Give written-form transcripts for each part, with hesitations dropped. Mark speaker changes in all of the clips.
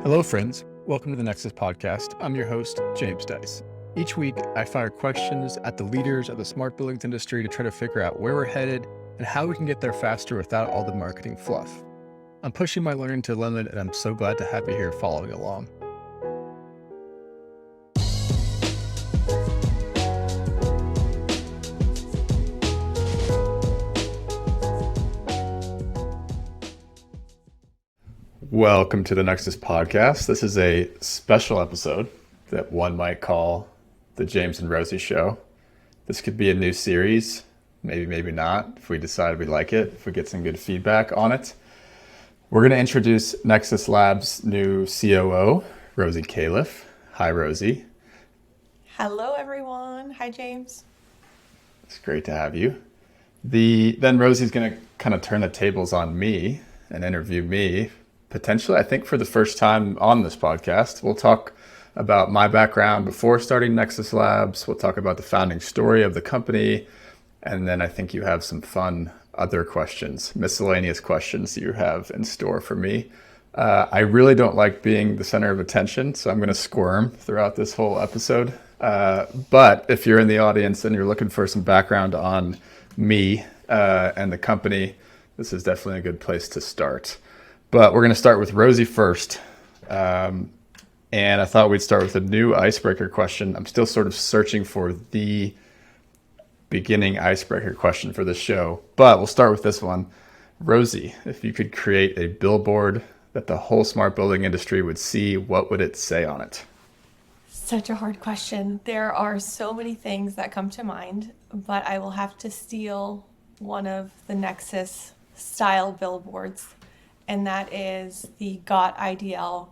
Speaker 1: Hello, friends. Welcome to the Nexus Podcast. I'm your host, James Dice. Each week, I fire questions at the leaders of the smart buildings industry to try to figure out where we're headed and how we can get there faster without all the marketing fluff. I'm pushing my learning to the limit, and I'm so glad to have you here following along. Welcome to the Nexus Podcast. This is a special episode that one might call the James and Rosy Show. This could be a new series, maybe not, if we decide we like it, if we get some good feedback on it. We're going to introduce Nexus Labs' new COO, Rosy Khalife. Hi, Rosy.
Speaker 2: Hello, everyone. Hi, James.
Speaker 1: It's great to have you. Then Rosy's going to kind of turn the tables on me and interview me. Potentially, I think for the first time on this podcast, we'll talk about my background before starting Nexus Labs. We'll talk about the founding story of the company. And then I think you have some fun other questions, miscellaneous questions you have in store for me. I really don't like being the center of attention, so I'm going to squirm throughout this whole episode. But if you're in the audience and you're looking for some background on me and the company, this is definitely a good place to start. But we're going to start with Rosy first. And I thought we'd start with a new icebreaker question. I'm still sort of searching for the beginning icebreaker question for this show. But we'll start with this one. Rosy, if you could create a billboard that the whole smart building industry would see, what would it say on it?
Speaker 2: Such a hard question. There are so many things that come to mind, but I will have to steal one of the Nexus style billboards. And that is the Got IDL ?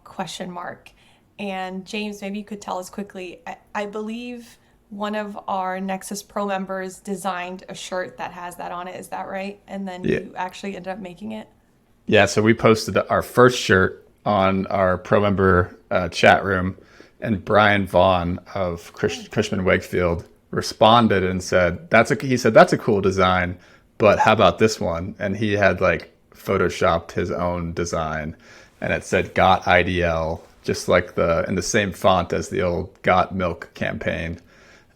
Speaker 2: And James, maybe you could tell us quickly. I believe one of our Nexus Pro members designed a shirt that has that on it. Is that right? And then you actually ended up making it?
Speaker 1: Yeah, so we posted our first shirt on our Pro member chat room, and Brian Vaughn of Cushman Wakefield responded and said, that's a cool design, but how about this one? And he had photoshopped his own design, and it said Got IDL, just like in the same font as the old Got Milk campaign.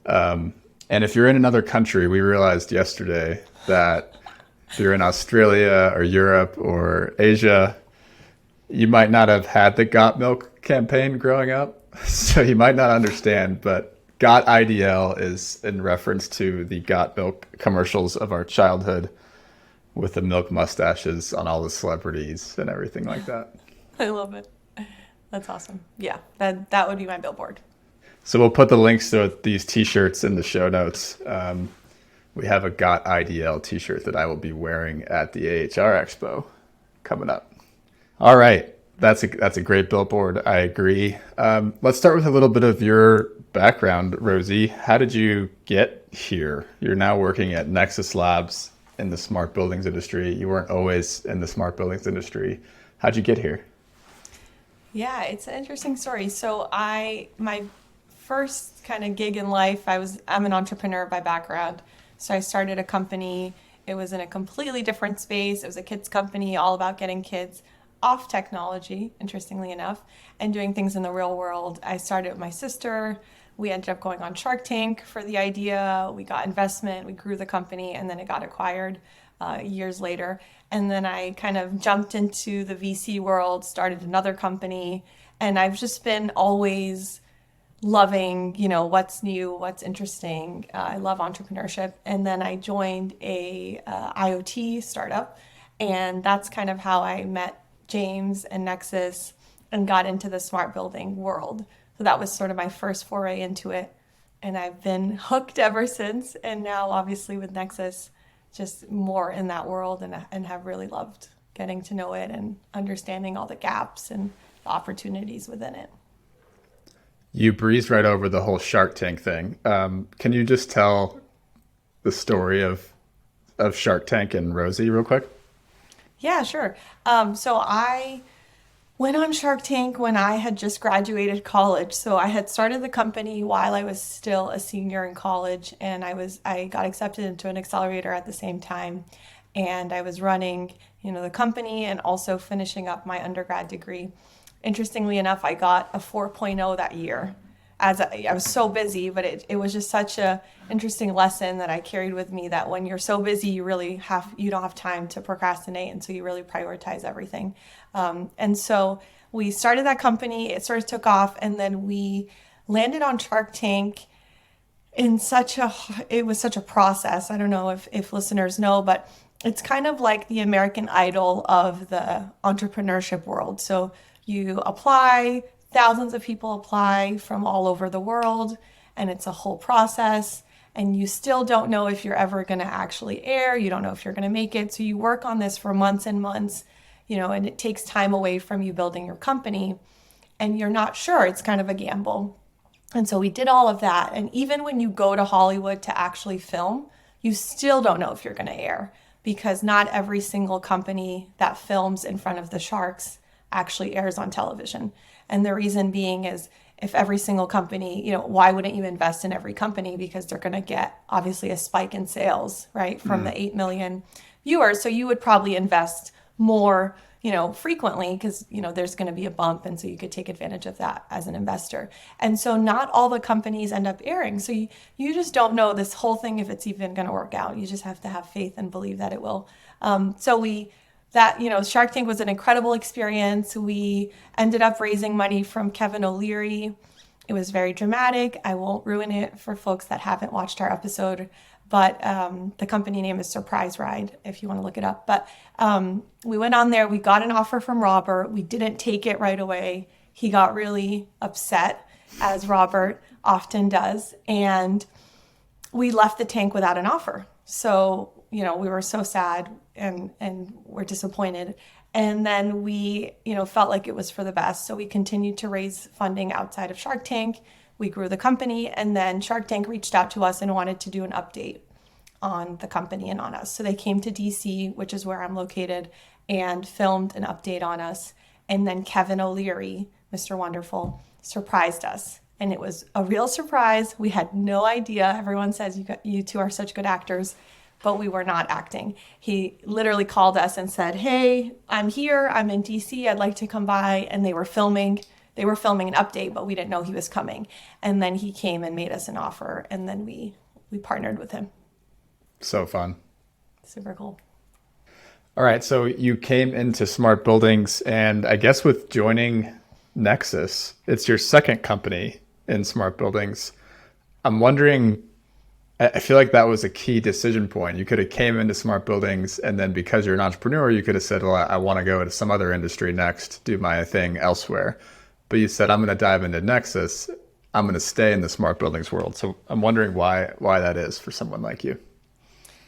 Speaker 1: And if you're in another country, we realized yesterday that if you're in Australia or Europe or Asia, you might not have had the Got Milk campaign growing up, so you might not understand, but Got IDL is in reference to the Got Milk commercials of our childhood, with the milk mustaches on all the celebrities and everything like that.
Speaker 2: I love it. That's awesome. Yeah, that would be my billboard.
Speaker 1: So we'll put the links to these t-shirts in the show notes. We have a Got IDL t-shirt that I will be wearing at the AHR Expo coming up. All right, that's a great billboard. I agree. Let's start with a little bit of your background, Rosy. How did you get here? You're now working at Nexus Labs in the smart buildings industry. You weren't always in the smart buildings industry. How'd you get here?
Speaker 2: Yeah, it's an interesting story. So my first kind of gig in life, I'm an entrepreneur by background. So I started a company. It was in a completely different space. It was a kids company, all about getting kids off technology, interestingly enough, and doing things in the real world. I started with my sister. We ended up going on Shark Tank for the idea. We got investment, we grew the company, and then it got acquired years later. And then I kind of jumped into the VC world, started another company, and I've just been always loving, what's new, what's interesting. I love entrepreneurship. And then I joined a IoT startup, and that's kind of how I met James and Nexus and got into the smart building world. So that was sort of my first foray into it. And I've been hooked ever since. And now, obviously, with Nexus, just more in that world and have really loved getting to know it and understanding all the gaps and the opportunities within it.
Speaker 1: You breezed right over the whole Shark Tank thing. Can you just tell the story of Shark Tank and Rosy real quick?
Speaker 2: Yeah, sure. So I went on Shark Tank when I had just graduated college. So I had started the company while I was still a senior in college, and I got accepted into an accelerator at the same time. And I was running, the company and also finishing up my undergrad degree. interestingly enough, I got a 4.0 that year. I was so busy, but it was just such a interesting lesson that I carried with me, that when you're so busy, you don't have time to procrastinate, and so you really prioritize everything. And so we started that company. It sort of took off, and then we landed on Shark Tank it was such a process. I don't know if listeners know, but it's kind of like the American Idol of the entrepreneurship world. So you apply, thousands of people apply from all over the world, and it's a whole process. And you still don't know if you're ever going to actually air. You don't know if you're going to make it. So you work on this for months and months, and it takes time away from you building your company, and you're not sure. It's kind of a gamble. And so we did all of that. And even when you go to Hollywood to actually film, you still don't know if you're going to air, because not every single company that films in front of the sharks actually airs on television. And the reason being is, if every single company, why wouldn't you invest in every company? Because they're going to get obviously a spike in sales, right, from the 8 million viewers. So you would probably invest more, frequently, because, there's going to be a bump. And so you could take advantage of that as an investor. And so not all the companies end up airing. So you just don't know this whole thing, if it's even going to work out. You just have to have faith and believe that it will. Shark Tank was an incredible experience. We ended up raising money from Kevin O'Leary. It was very dramatic. I won't ruin it for folks that haven't watched our episode, but the company name is Surprise Ride, if you want to look it up. But we went on there. We got an offer from Robert. We didn't take it right away. He got really upset, as Robert often does, and we left the tank without an offer. So, we were so sad and we're disappointed. And then we, felt like it was for the best. So we continued to raise funding outside of Shark Tank. We grew the company, and then Shark Tank reached out to us and wanted to do an update on the company and on us. So they came to DC, which is where I'm located, and filmed an update on us. And then Kevin O'Leary, Mr. Wonderful, surprised us. And it was a real surprise. We had no idea. Everyone says you two are such good actors, but we were not acting. He literally called us and said, "Hey, I'm here. I'm in DC. I'd like to come by." And they were filming an update, but we didn't know he was coming. And then he came and made us an offer, and then we partnered with him.
Speaker 1: So fun.
Speaker 2: Super cool.
Speaker 1: All right. So you came into Smart Buildings, and I guess with joining Nexus, it's your second company in Smart Buildings. I'm wondering, I feel like that was a key decision point. You could have came into Smart Buildings, and then because you're an entrepreneur, you could have said, well, I want to go to some other industry next, do my thing elsewhere. But you said, I'm going to dive into Nexus. I'm going to stay in the Smart Buildings world. So I'm wondering why that is for someone like you.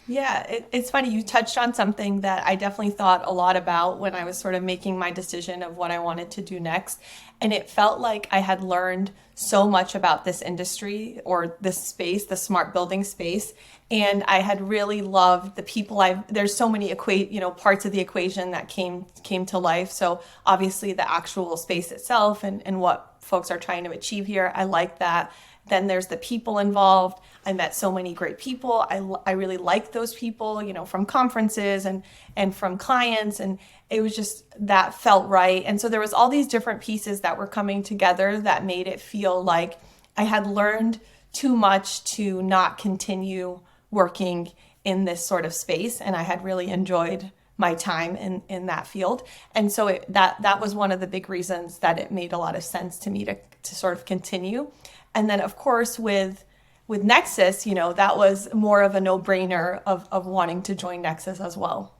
Speaker 2: Yeah, it's funny. You touched on something that I definitely thought a lot about when I was sort of making my decision of what I wanted to do next. And it felt like I had learned so much about this industry, or this space, the smart building space. And I had really loved the people. There's so many parts of the equation that came to life. So obviously the actual space itself and what folks are trying to achieve here, I like that. Then there's the people involved. I met so many great people. I really like those people, from conferences and from clients. And it was just, that felt right. And so there was all these different pieces that were coming together that made it feel like I had learned too much to not continue working in this sort of space. And I had really enjoyed my time in that field. And so that was one of the big reasons that it made a lot of sense to me to sort of continue. And then, of course, with Nexus, that was more of a no-brainer of wanting to join Nexus as well.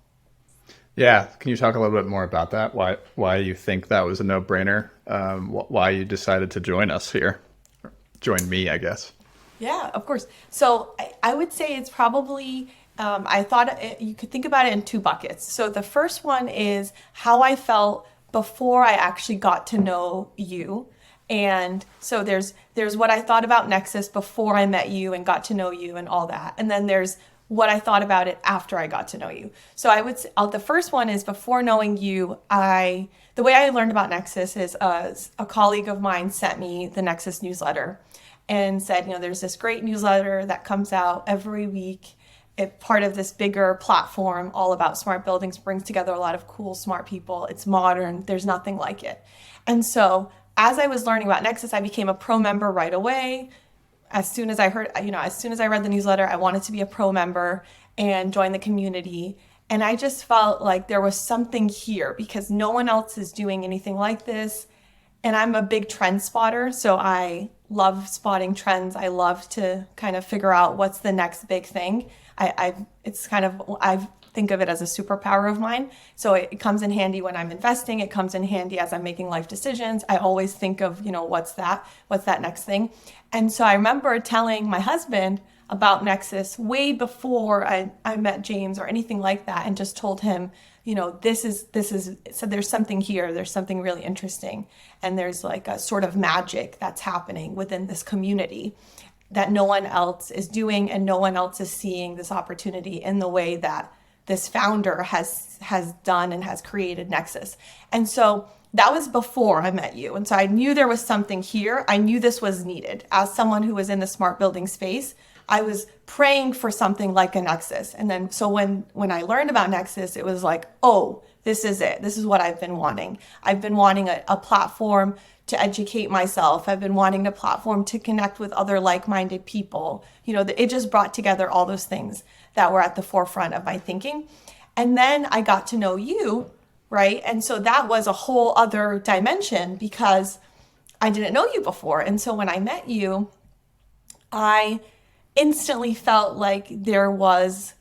Speaker 1: Yeah. Can you talk a little bit more about that? Why you think that was a no-brainer? Why you decided to join us here? Join me, I guess.
Speaker 2: Yeah, of course. So I would say it's probably, I thought you could think about it in two buckets. So the first one is how I felt before I actually got to know you. And so there's what I thought about Nexus before I met you and got to know you and all that. And then there's what I thought about it after I got to know you. So I would say, the first one is before knowing you, the way I learned about Nexus is a colleague of mine sent me the Nexus newsletter and said, there's this great newsletter that comes out every week. part of this bigger platform all about smart buildings, brings together a lot of cool, smart people. It's modern. There's nothing like it. And so as I was learning about Nexus, I became a pro member right away. As soon as I read the newsletter, I wanted to be a pro member and join the community. And I just felt like there was something here because no one else is doing anything like this. And I'm a big trend spotter, so I love spotting trends. I love to kind of figure out what's the next big thing. I think of it as a superpower of mine. So it comes in handy when I'm investing. It comes in handy as I'm making life decisions. I always think of, what's that next thing. And so I remember telling my husband about Nexus way before I met James or anything like that, and just told him, this is so there's something here, there's something really interesting, and there's like a sort of magic that's happening within this community that no one else is doing, and no one else is seeing this opportunity in the way that this founder has done and has created Nexus. And so that was before I met you. And so I knew there was something here. I knew this was needed. As someone who was in the smart building space, I was praying for something like a Nexus. And then so when I learned about Nexus, it was like, oh, this is it. This is what I've been wanting. I've been wanting a platform to educate myself. I've been wanting a platform to connect with other like-minded people. It just brought together all those things that were at the forefront of my thinking. And then I got to know you, right? And so that was a whole other dimension because I didn't know you before. And so when I met you, I instantly felt like there was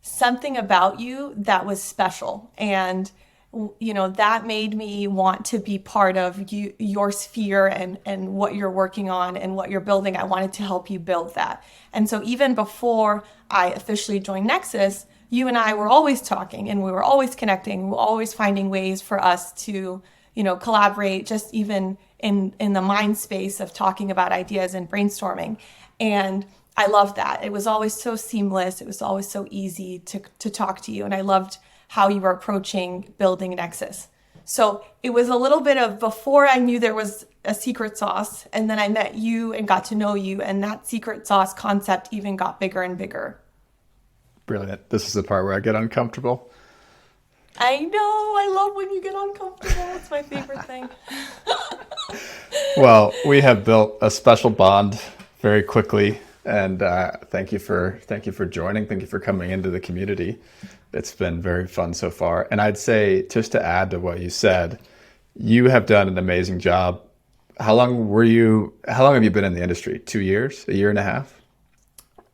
Speaker 2: something about you that was special. And, that made me want to be part of your sphere and what you're working on and what you're building. I wanted to help you build that. And so even before I officially joined Nexus, you and I were always talking and we were always connecting. We were always finding ways for us to, collaborate, just even in the mind space of talking about ideas and brainstorming. And I loved that. It was always so seamless. It was always so easy to talk to you. And I loved how you were approaching building Nexus. So it was a little bit of before I knew there was a secret sauce, and then I met you and got to know you, and that secret sauce concept even got bigger and bigger.
Speaker 1: Brilliant. This is the part where I get uncomfortable.
Speaker 2: I know. I love when you get uncomfortable. It's my favorite thing.
Speaker 1: Well, we have built a special bond very quickly. And thank you for joining. Thank you for coming into the community. It's been very fun so far. And I'd say, just to add to what you said, you have done an amazing job. How long have you been in the industry? 2 years? A year and a half?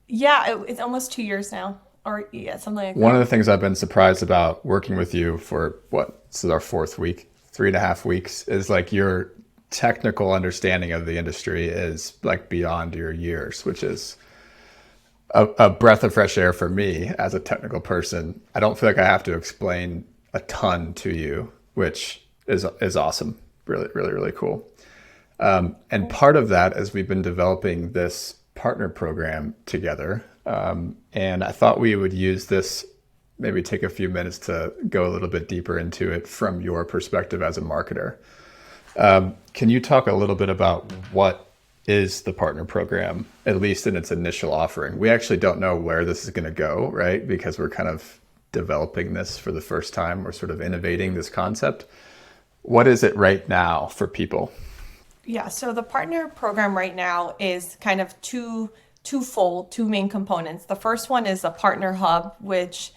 Speaker 2: Yeah, it's almost 2 years now. Or yeah, something like that.
Speaker 1: One of the things I've been surprised about working with you for this is our 4th week, 3.5 weeks, is like your technical understanding of the industry is like beyond your years, which is a breath of fresh air for me as a technical person. I don't feel like I have to explain a ton to you, which is awesome. Really, really, really cool. And part of that is we've been developing this partner program together. And I thought we would use this, maybe take a few minutes to go a little bit deeper into it from your perspective as a marketer. Can you talk a little bit about what is the partner program, at least in its initial offering? We actually don't know where this is going to go, right? Because we're kind of developing this for the first time. We're sort of innovating this concept. What is it right now for people?
Speaker 2: Yeah, so the partner program right now is kind of twofold, two main components. The first one is a partner hub, which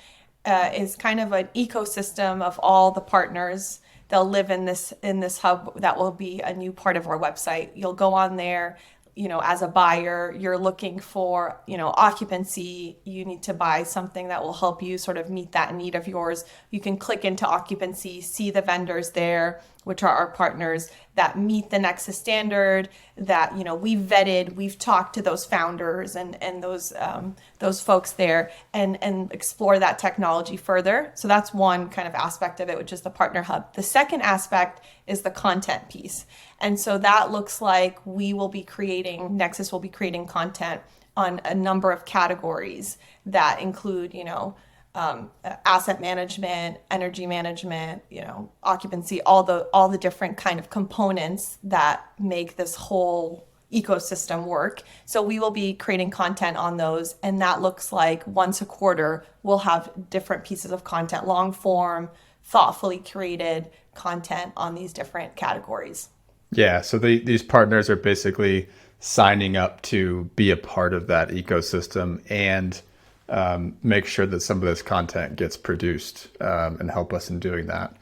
Speaker 2: is kind of an ecosystem of all the partners. They'll live in this hub that will be a new part of our website. You'll go on there, as a buyer, you're looking for, occupancy. You need to buy something that will help you sort of meet that need of yours. You can click into occupancy, see the vendors there, which are our partners that meet the Nexus standard, that, we've vetted, we've talked to those founders and those folks there and explore that technology further. So that's one kind of aspect of it, which is the partner hub. The second aspect is the content piece. And so that looks like Nexus will be creating content on a number of categories that include, asset management, energy management, occupancy, all the different kind of components that make this whole ecosystem work. So we will be creating content on those. And that looks like once a quarter, we'll have different pieces of content, long form, thoughtfully curated content on these different categories.
Speaker 1: Yeah, so these partners are basically signing up to be a part of that ecosystem and make sure that some of this content gets produced and help us in doing that.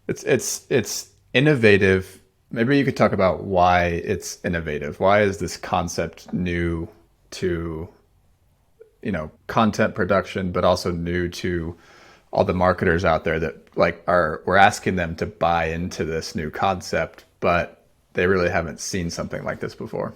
Speaker 1: It's innovative. Maybe you could talk about why it's innovative. Why is this concept new to, content production, but also new to all the marketers out there that we're asking them to buy into this new concept, but they really haven't seen something like this before.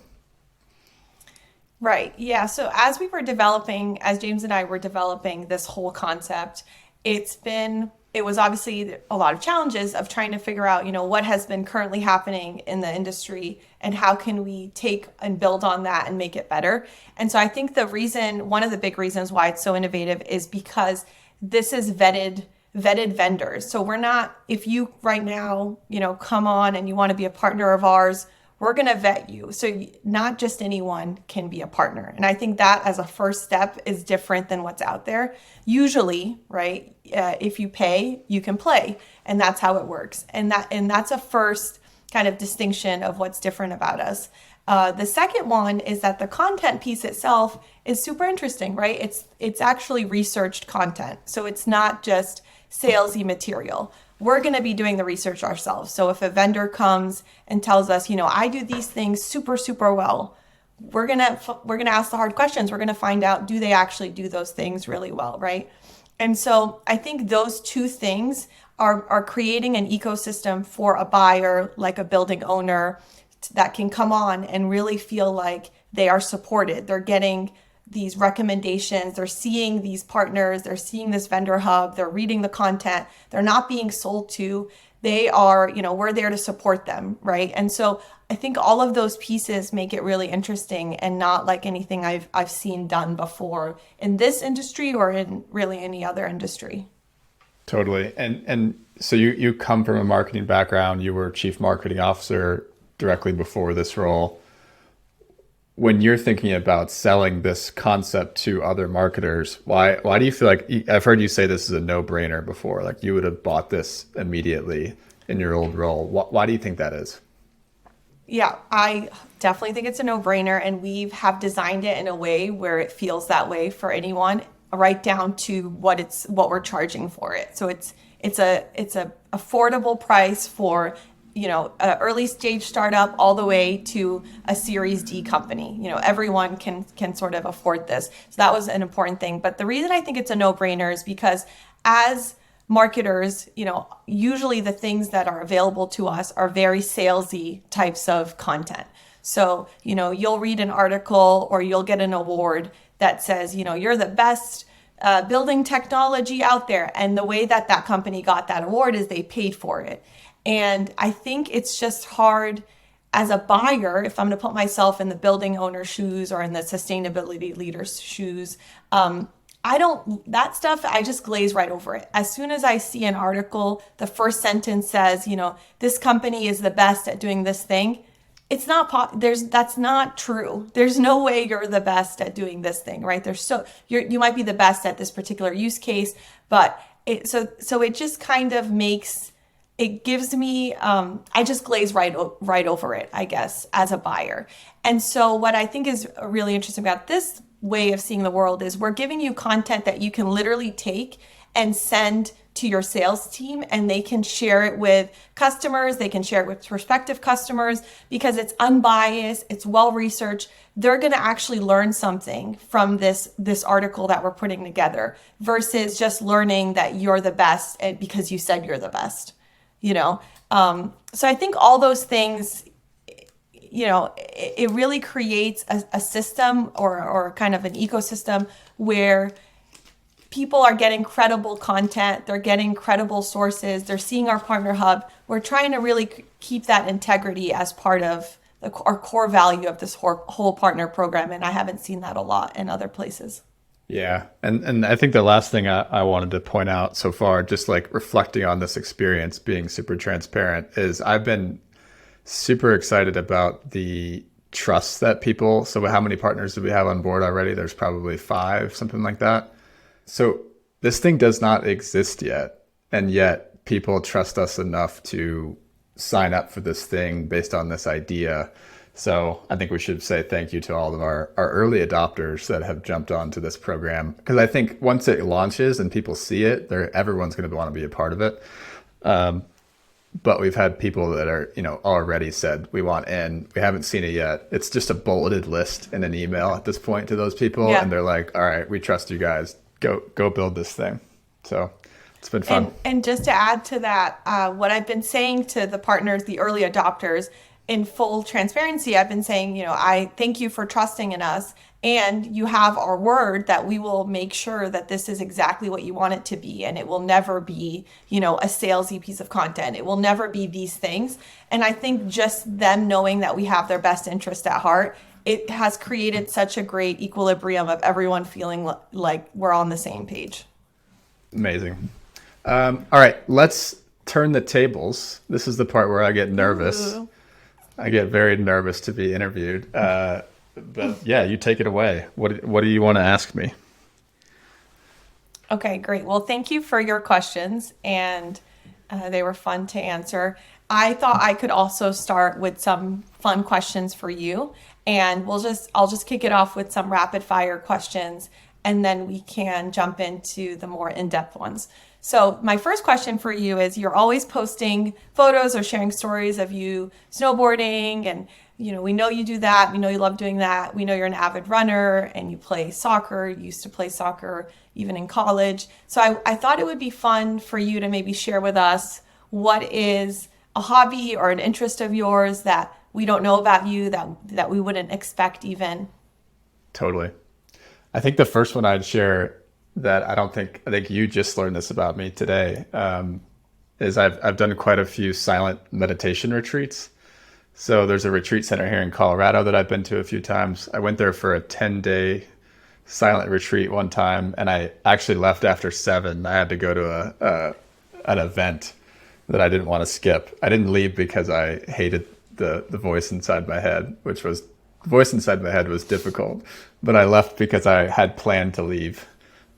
Speaker 2: Right. Yeah. So as James and I were developing this whole concept, it was obviously a lot of challenges of trying to figure out, what has been currently happening in the industry and how can we take and build on that and make it better. And so I think one of the big reasons why it's so innovative is because this is vetted vendors. So if you right now, come on and you want to be a partner of ours, we're going to vet you. So not just anyone can be a partner. And I think that as a first step is different than what's out there. Usually, right, if you pay, you can play. And that's how it works. And that's a first kind of distinction of what's different about us. The second one is that the content piece itself is super interesting, right? It's actually researched content. So it's not just salesy material. We're going to be doing the research ourselves. So if a vendor comes and tells us, I do these things super, super well, we're going to ask the hard questions. We're going to find out, do they actually do those things really well, right? And so I think those two things are creating an ecosystem for a buyer, like a building owner, that can come on and really feel like they are supported. They're getting these recommendations, they're seeing these partners, they're seeing this vendor hub, they're reading the content, they're not being sold to, they are, we're there to support them, right? And so I think all of those pieces make it really interesting and not like anything I've seen done before in this industry or in really any other industry.
Speaker 1: Totally. And so you come from a marketing background, you were chief marketing officer directly before this role. When you're thinking about selling this concept to other marketers, why do you feel like, I've heard you say this is a no-brainer before, like you would have bought this immediately in your old role. Why do you think that is?
Speaker 2: Yeah, I definitely think it's a no-brainer, and we have designed it in a way where it feels that way for anyone, right down to what we're charging for it. So it's a affordable price for an early stage startup all the way to a Series D company. Everyone can sort of afford this. So that was an important thing. But the reason I think it's a no-brainer is because as marketers, usually the things that are available to us are very salesy types of content. So, you'll read an article or you'll get an award that says, you're the best building technology out there. And the way that company got that award is they paid for it. And I think it's just hard as a buyer, if I'm going to put myself in the building owner's shoes or in the sustainability leader's shoes, that stuff, I just glaze right over it. As soon as I see an article, the first sentence says, this company is the best at doing this thing. It's not, that's not true. There's no way you're the best at doing this thing, right? You might be the best at this particular use case, but so it just kind of it gives me, I just glaze right over it, I guess, as a buyer. And so what I think is really interesting about this way of seeing the world is we're giving you content that you can literally take and send to your sales team, and they can share it with customers, they can share it with prospective customers, because it's unbiased, it's well-researched. They're going to actually learn something from this article that we're putting together versus just learning that you're the best because you said you're the best. So I think all those things, it really creates a system or kind of an ecosystem where people are getting credible content, they're getting credible sources, they're seeing our partner hub. We're trying to really keep that integrity as part of our core value of this whole partner program, and I haven't seen that a lot in other places.
Speaker 1: Yeah. And I think the last thing I wanted to point out so far, just like reflecting on this experience, being super transparent, is I've been super excited about the trust that people, so how many partners do we have on board already? There's probably 5, something like that. So this thing does not exist yet. And yet people trust us enough to sign up for this thing based on this idea. So I think we should say thank you to all of our early adopters that have jumped onto this program. Because I think once it launches and people see it, everyone's going to want to be a part of it. But we've had people that are, already said, we want in. We haven't seen it yet. It's just a bulleted list in an email at this point to those people. Yeah. And they're like, all right, we trust you guys. Go build this thing. So it's been fun.
Speaker 2: And just to add to that, what I've been saying to the partners, the early adopters, in full transparency, I've been saying, I thank you for trusting in us. And you have our word that we will make sure that this is exactly what you want it to be. And it will never be, a salesy piece of content. It will never be these things. And I think just them knowing that we have their best interest at heart, it has created such a great equilibrium of everyone feeling like we're on the same page.
Speaker 1: Amazing. All right, let's turn the tables. This is the part where I get nervous. Ooh. I get very nervous to be interviewed. But yeah, you take it away. What do you want to ask me?
Speaker 2: Okay, great. Well, thank you for your questions, and they were fun to answer. I thought I could also start with some fun questions for you, and I'll just kick it off with some rapid fire questions, and then we can jump into the more in-depth ones. So my first question for you is, you're always posting photos or sharing stories of you snowboarding, and we know you do that. We know you love doing that. We know you're an avid runner and you play soccer. You used to play soccer even in college. So I thought it would be fun for you to maybe share with us what is a hobby or an interest of yours that we don't know about you, that we wouldn't expect even.
Speaker 1: Totally. I think the first one I'd share that I think you just learned this about me today, is I've done quite a few silent meditation retreats. So there's a retreat center here in Colorado that I've been to a few times. I went there for a 10-day silent retreat one time, and I actually left after 7. I had to go to an event that I didn't want to skip. I didn't leave because I hated the voice inside my head, the voice inside my head was difficult, but I left because I had planned to leave.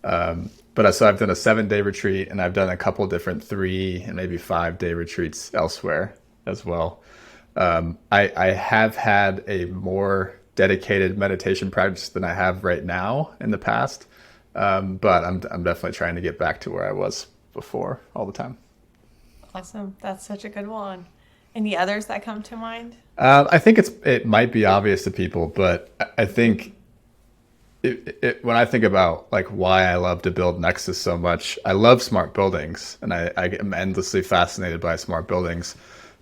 Speaker 1: So I've done a 7-day retreat, and I've done a couple different 3 and maybe 5-day retreats elsewhere as well. I have had a more dedicated meditation practice than I have right now in the past. But I'm definitely trying to get back to where I was before all the time.
Speaker 2: Awesome. That's such a good one. Any others that come to mind?
Speaker 1: I think it might be obvious to people, but I think when I think about like why I love to build Nexus so much, I love smart buildings, and I am endlessly fascinated by smart buildings,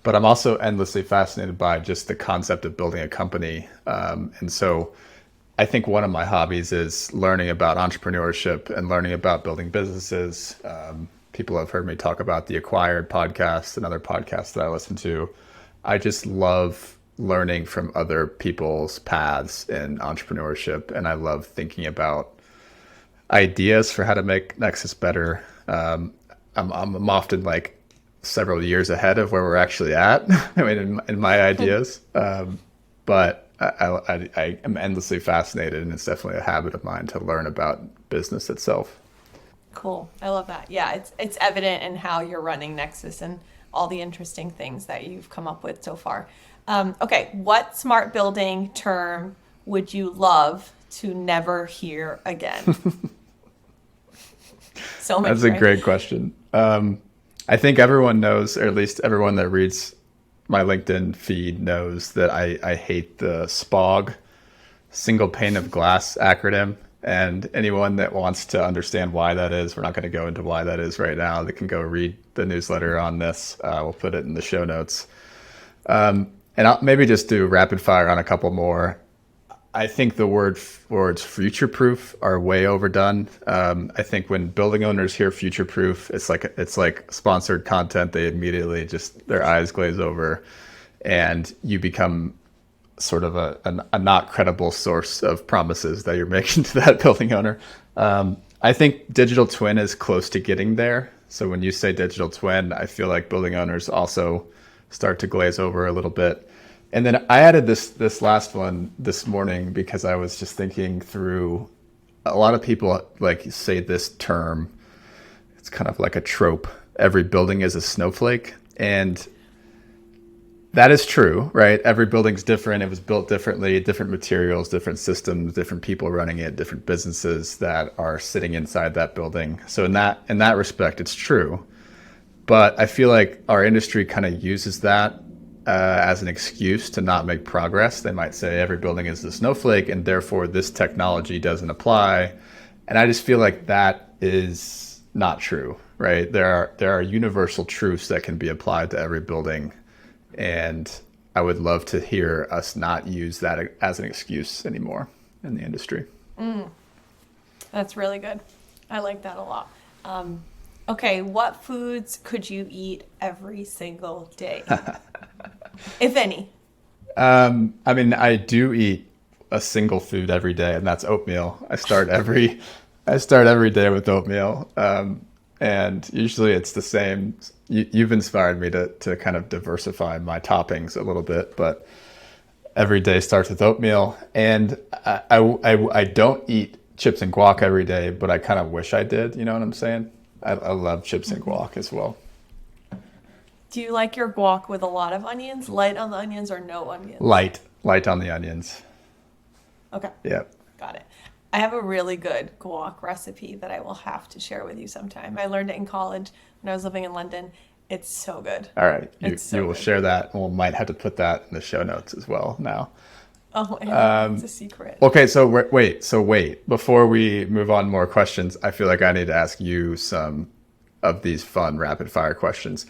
Speaker 1: but I'm also endlessly fascinated by just the concept of building a company. And so I think one of my hobbies is learning about entrepreneurship and learning about building businesses. People have heard me talk about the Acquired podcast and other podcasts that I listen to. I just love learning from other people's paths in entrepreneurship, and I love thinking about ideas for how to make Nexus better. I'm often like several years ahead of where we're actually at. I mean, in my ideas, but I am endlessly fascinated, and it's definitely a habit of mine to learn about business itself.
Speaker 2: Cool. I love that. Yeah, it's evident in how you're running Nexus and all the interesting things that you've come up with so far. Okay, what smart building term would you love to never hear again?
Speaker 1: That's a great question. I think everyone knows, or at least everyone that reads my LinkedIn feed knows that I hate the SPOG, single pane of glass acronym. And anyone that wants to understand why that is, we're not going to go into why that is right now. They can go read the newsletter on this. We'll put it in the show notes. And I'll maybe just do rapid fire on a couple more. I think the words future-proof are way overdone. I think when building owners hear future-proof, it's like sponsored content. They immediately just, their eyes glaze over, and you become sort of a not credible source of promises that you're making to that building owner. I think digital twin is close to getting there. So when you say digital twin, I feel like building owners also start to glaze over a little bit. And then I added this last one this morning because I was just thinking through a lot of people like say this term. It's kind of like a trope. Every building is a snowflake. And that is true, right? Every building's different. It was built differently, different materials, different systems, different people running it, different businesses that are sitting inside that building. So in that respect, it's true. But I feel like our industry kind of uses that as an excuse to not make progress. They might say every building is a snowflake and therefore this technology doesn't apply. And I just feel like that is not true, right? There are universal truths that can be applied to every building. And I would love to hear us not use that as an excuse anymore in the industry.
Speaker 2: That's really good. I like that a lot. Okay, what foods could you eat every single day? If any.
Speaker 1: I mean, I do eat a single food every day, and that's oatmeal. I start every day with oatmeal. And usually it's the same. You've inspired me to kind of diversify my toppings a little bit, but every day starts with oatmeal. And I don't eat chips and guac every day, but I kind of wish I did. You know what I'm saying? I love chips and guac as well.
Speaker 2: Do you like your guac with a lot of onions, light on the onions, or no onions?
Speaker 1: Light on the onions.
Speaker 2: Okay.
Speaker 1: Yeah.
Speaker 2: Got it. I have a really good guac recipe that I will have to share with you sometime. I learned it in college when I was living in London. It's so good.
Speaker 1: All right. You will
Speaker 2: good.
Speaker 1: share that, and we might have to put that in the show notes as well now.
Speaker 2: Oh, yeah, it's a secret.
Speaker 1: Okay, so wait. Before we move on more questions, I feel like I need to ask you some of these fun rapid fire questions.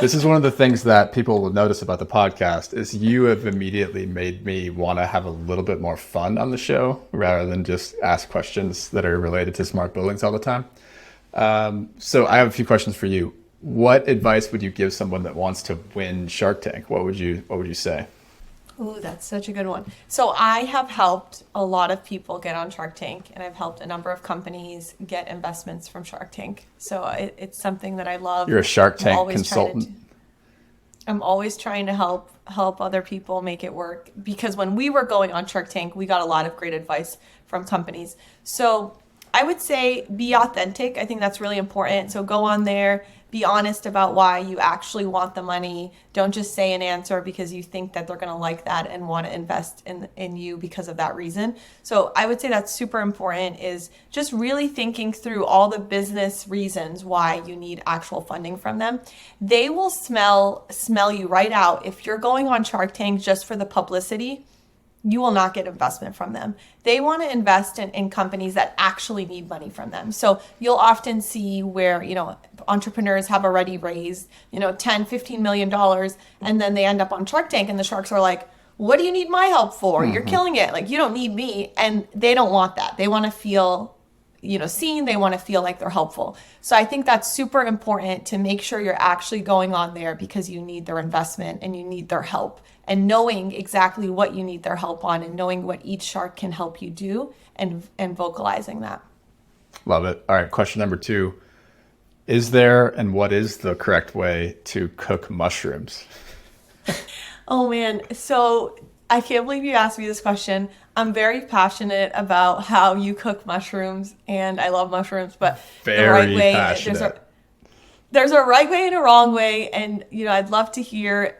Speaker 1: This is one of the things that people will notice about the podcast is you have immediately made me want to have a little bit more fun on the show rather than just ask questions that are related to smart buildings all the time. So I have a few questions for you. What advice would you give someone that wants to win Shark Tank? What would you say?
Speaker 2: Ooh, that's such a good one. So I have helped a lot of people get on Shark Tank, and I've helped a number of companies get investments from Shark Tank. So it's something that I love.
Speaker 1: You're a Shark Tank consultant.
Speaker 2: I'm always trying to help other people make it work, because when we were going on Shark Tank, we got a lot of great advice from companies. So I would say be authentic. I think that's really important. So go on there, be honest about why you actually want the money. Don't just say an answer because you think that they're going to like that and want to invest in you because of that reason. So I would say that's super important, is just really thinking through all the business reasons why you need actual funding from them. They will smell you right out. If you're going on Shark Tank just for the publicity, you will not get investment from them. They want to invest in companies that actually need money from them. So you'll often see where, entrepreneurs have already raised, $10, $15 million, and then they end up on Shark Tank and the sharks are like, what do you need my help for? You're killing it. Like, you don't need me. And they don't want that. They want to feel, seen. They want to feel like they're helpful. So I think that's super important to make sure you're actually going on there because you need their investment and you need their help. And knowing exactly what you need their help on and knowing what each shark can help you do and vocalizing that.
Speaker 1: Love it. All right. Question number 2. Is there and what is the correct way to cook mushrooms?
Speaker 2: Oh, man. So I can't believe you asked me this question. I'm very passionate about how you cook mushrooms, and I love mushrooms, but
Speaker 1: very
Speaker 2: the right way,
Speaker 1: passionate.
Speaker 2: There's a right way and a wrong way. And, I'd love to hear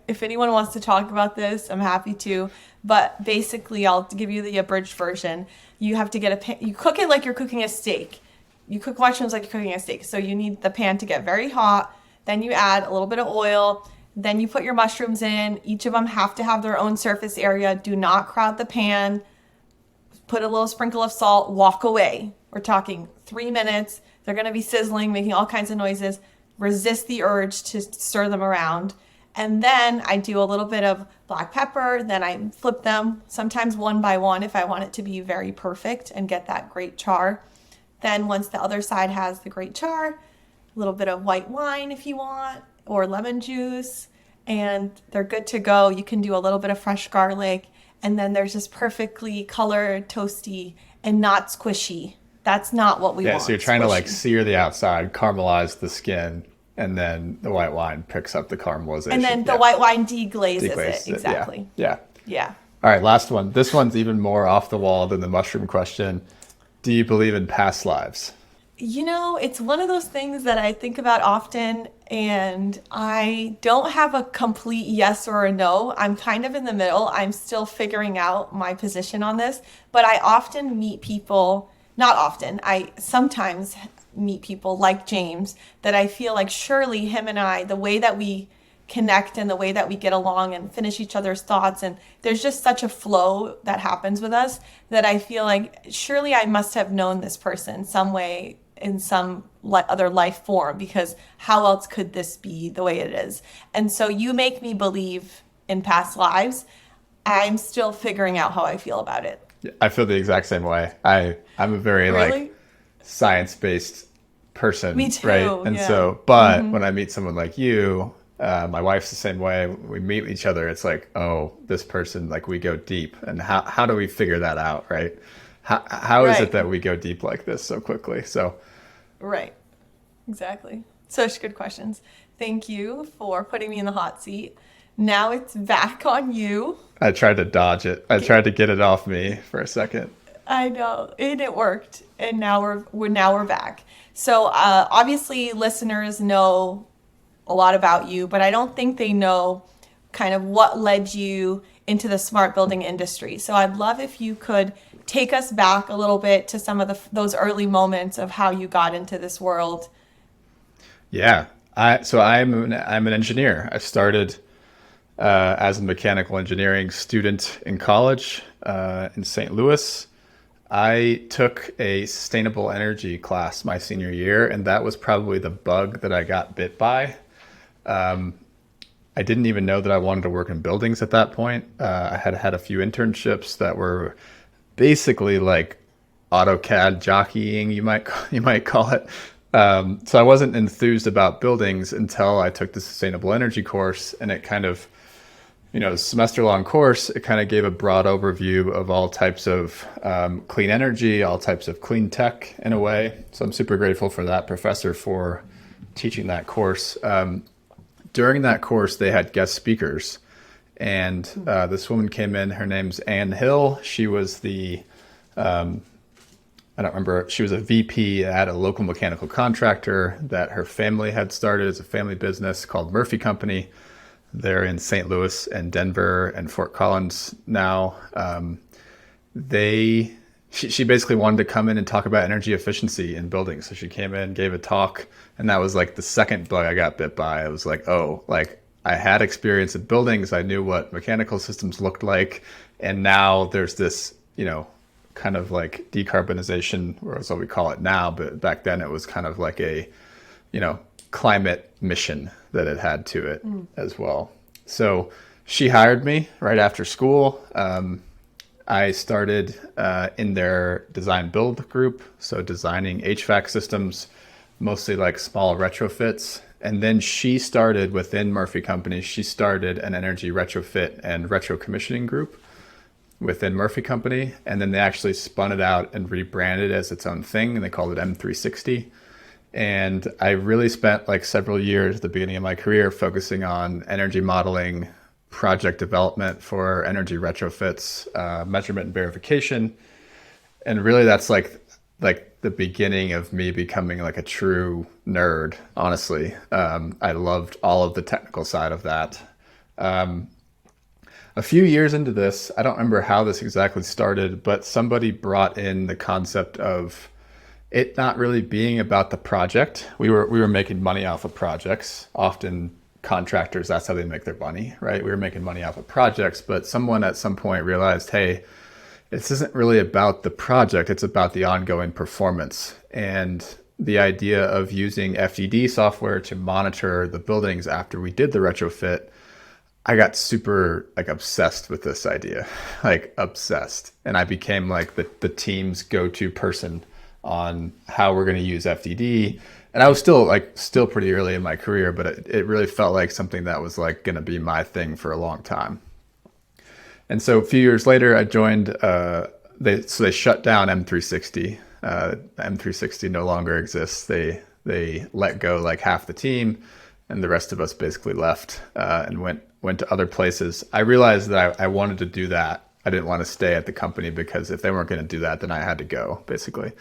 Speaker 2: if anyone wants to talk about this, I'm happy to. But basically, I'll give you the abridged version. You have to get a pan. You cook it like you're cooking a steak. You cook mushrooms like you're cooking a steak. So you need the pan to get very hot. Then you add a little bit of oil. Then you put your mushrooms in. Each of them have to have their own surface area. Do not crowd the pan. Put a little sprinkle of salt. Walk away. We're talking 3 minutes. They're going to be sizzling, making all kinds of noises. Resist the urge to stir them around. And then I do a little bit of black pepper. Then I flip them, sometimes one by one if I want it to be very perfect and get that great char. Then once the other side has the great char, a little bit of white wine if you want, or lemon juice, and they're good to go. You can do a little bit of fresh garlic, and then there's just perfectly colored, toasty, and not squishy. That's not what we want.
Speaker 1: Yeah, so you're trying to sear the outside, caramelize the skin, and then the white wine picks up the caramelization.
Speaker 2: And then the white wine deglazes it. Exactly.
Speaker 1: Yeah.
Speaker 2: Yeah.
Speaker 1: All right, last one. This one's even more off the wall than the mushroom question. Do you believe in past lives?
Speaker 2: It's one of those things that I think about often, and I don't have a complete yes or a no. I'm kind of in the middle. I'm still figuring out my position on this, but I often meet people, not often, I sometimes meet people like James that I feel like surely him and I, the way that we connect and the way that we get along and finish each other's thoughts, and there's just such a flow that happens with us that I feel like surely I must have known this person some way in some other life form, because how else could this be the way it is? And so you make me believe in past lives. I'm still figuring out how I feel about it.
Speaker 1: I feel the exact same way. I'm a very
Speaker 2: Really?
Speaker 1: science-based person.
Speaker 2: Me too,
Speaker 1: right? And
Speaker 2: yeah.
Speaker 1: so, but when I meet someone like you, my wife's the same way. We meet each other. It's like, oh, this person, like we go deep. And how do we figure that out, right? How is it
Speaker 2: Right.
Speaker 1: that we go deep like this so quickly? So
Speaker 2: Right. Exactly. Such good questions. Thank you for putting me in the hot seat. Now it's back on you.
Speaker 1: I tried to dodge it. I tried to get it off me for a second.
Speaker 2: I know, and it worked, and now we're back. So obviously, listeners know a lot about you, but I don't think they know kind of what led you into the smart building industry. So I'd love if you could take us back a little bit to some of those early moments of how you got into this world.
Speaker 1: Yeah. I'm an engineer. I started as a mechanical engineering student in college in St. Louis. I took a sustainable energy class my senior year, and that was probably the bug that I got bit by. I didn't even know that I wanted to work in buildings at that point. I had had a few internships that were basically like AutoCAD jockeying, you might call it. So I wasn't enthused about buildings until I took the sustainable energy course, and it kind of, semester long course, it kind of gave a broad overview of all types of clean energy, all types of clean tech in a way. So I'm super grateful for that professor for teaching that course. During that course, they had guest speakers, and this woman came in. Her name's Ann Hill. She was I don't remember, she was a VP at a local mechanical contractor that her family had started as a family business called Murphy Company. They're in St. Louis and Denver and Fort Collins now. She basically wanted to come in and talk about energy efficiency in buildings. So she came in, gave a talk, and that was like the second bug I got bit by. I was like, oh, like I had experience in buildings. I knew what mechanical systems looked like. And now there's this, kind of like decarbonization, or that's what we call it now. But back then it was kind of like a, climate mission that it had to it as well. So she hired me right after school. I started in their design build group, so designing HVAC systems, mostly like small retrofits. And then she started within Murphy Company, she started an energy retrofit and retro commissioning group within Murphy Company. And then they actually spun it out and rebranded as its own thing, and they called it M360. And I really spent like several years at the beginning of my career focusing on energy modeling, project development for energy retrofits, measurement and verification. And really that's like the beginning of me becoming like a true nerd, honestly. I loved all of the technical side of that. A few years into this, I don't remember how this exactly started, but somebody brought in the concept of it not really being about the project. We were making money off of projects. Often contractors, that's how they make their money, right? We were making money off of projects, but someone at some point realized, hey, this isn't really about the project, it's about the ongoing performance. And the idea of using FDD software to monitor the buildings after we did the retrofit, I got super like obsessed with this idea, like obsessed. And I became like the team's go-to person on how we're going to use FDD. And I was still pretty early in my career, but it really felt like something that was like going to be my thing for a long time. And so a few years later, I joined, they shut down M360. M360 no longer exists. They They let go like half the team, and the rest of us basically left and went to other places. I realized that I wanted to do that. I didn't want to stay at the company because if they weren't going to do that, then I had to go, basically.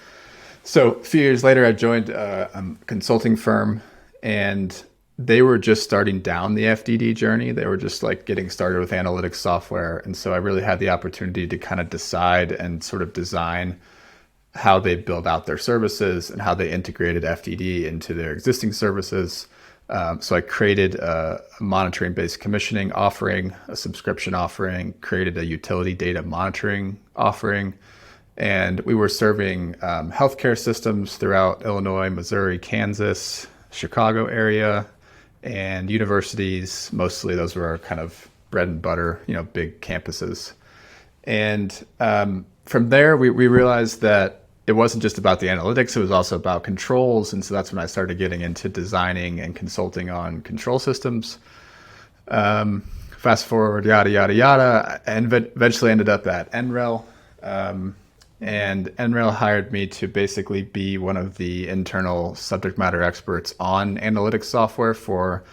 Speaker 1: So a few years later, I joined a consulting firm, and they were just starting down the FDD journey. They were just like getting started with analytics software. And so I really had the opportunity to kind of decide and sort of design how they build out their services and how they integrated FDD into their existing services. So I created a monitoring-based commissioning offering, a subscription offering, created a utility data monitoring offering, and we were serving healthcare systems throughout Illinois, Missouri, Kansas, Chicago area, and universities. Mostly those were our kind of bread and butter, big campuses. And from there, we realized that it wasn't just about the analytics, it was also about controls. And so that's when I started getting into designing and consulting on control systems. Fast forward, yada, yada, yada, and eventually ended up at NREL. And NREL hired me to basically be one of the internal subject matter experts on analytics software for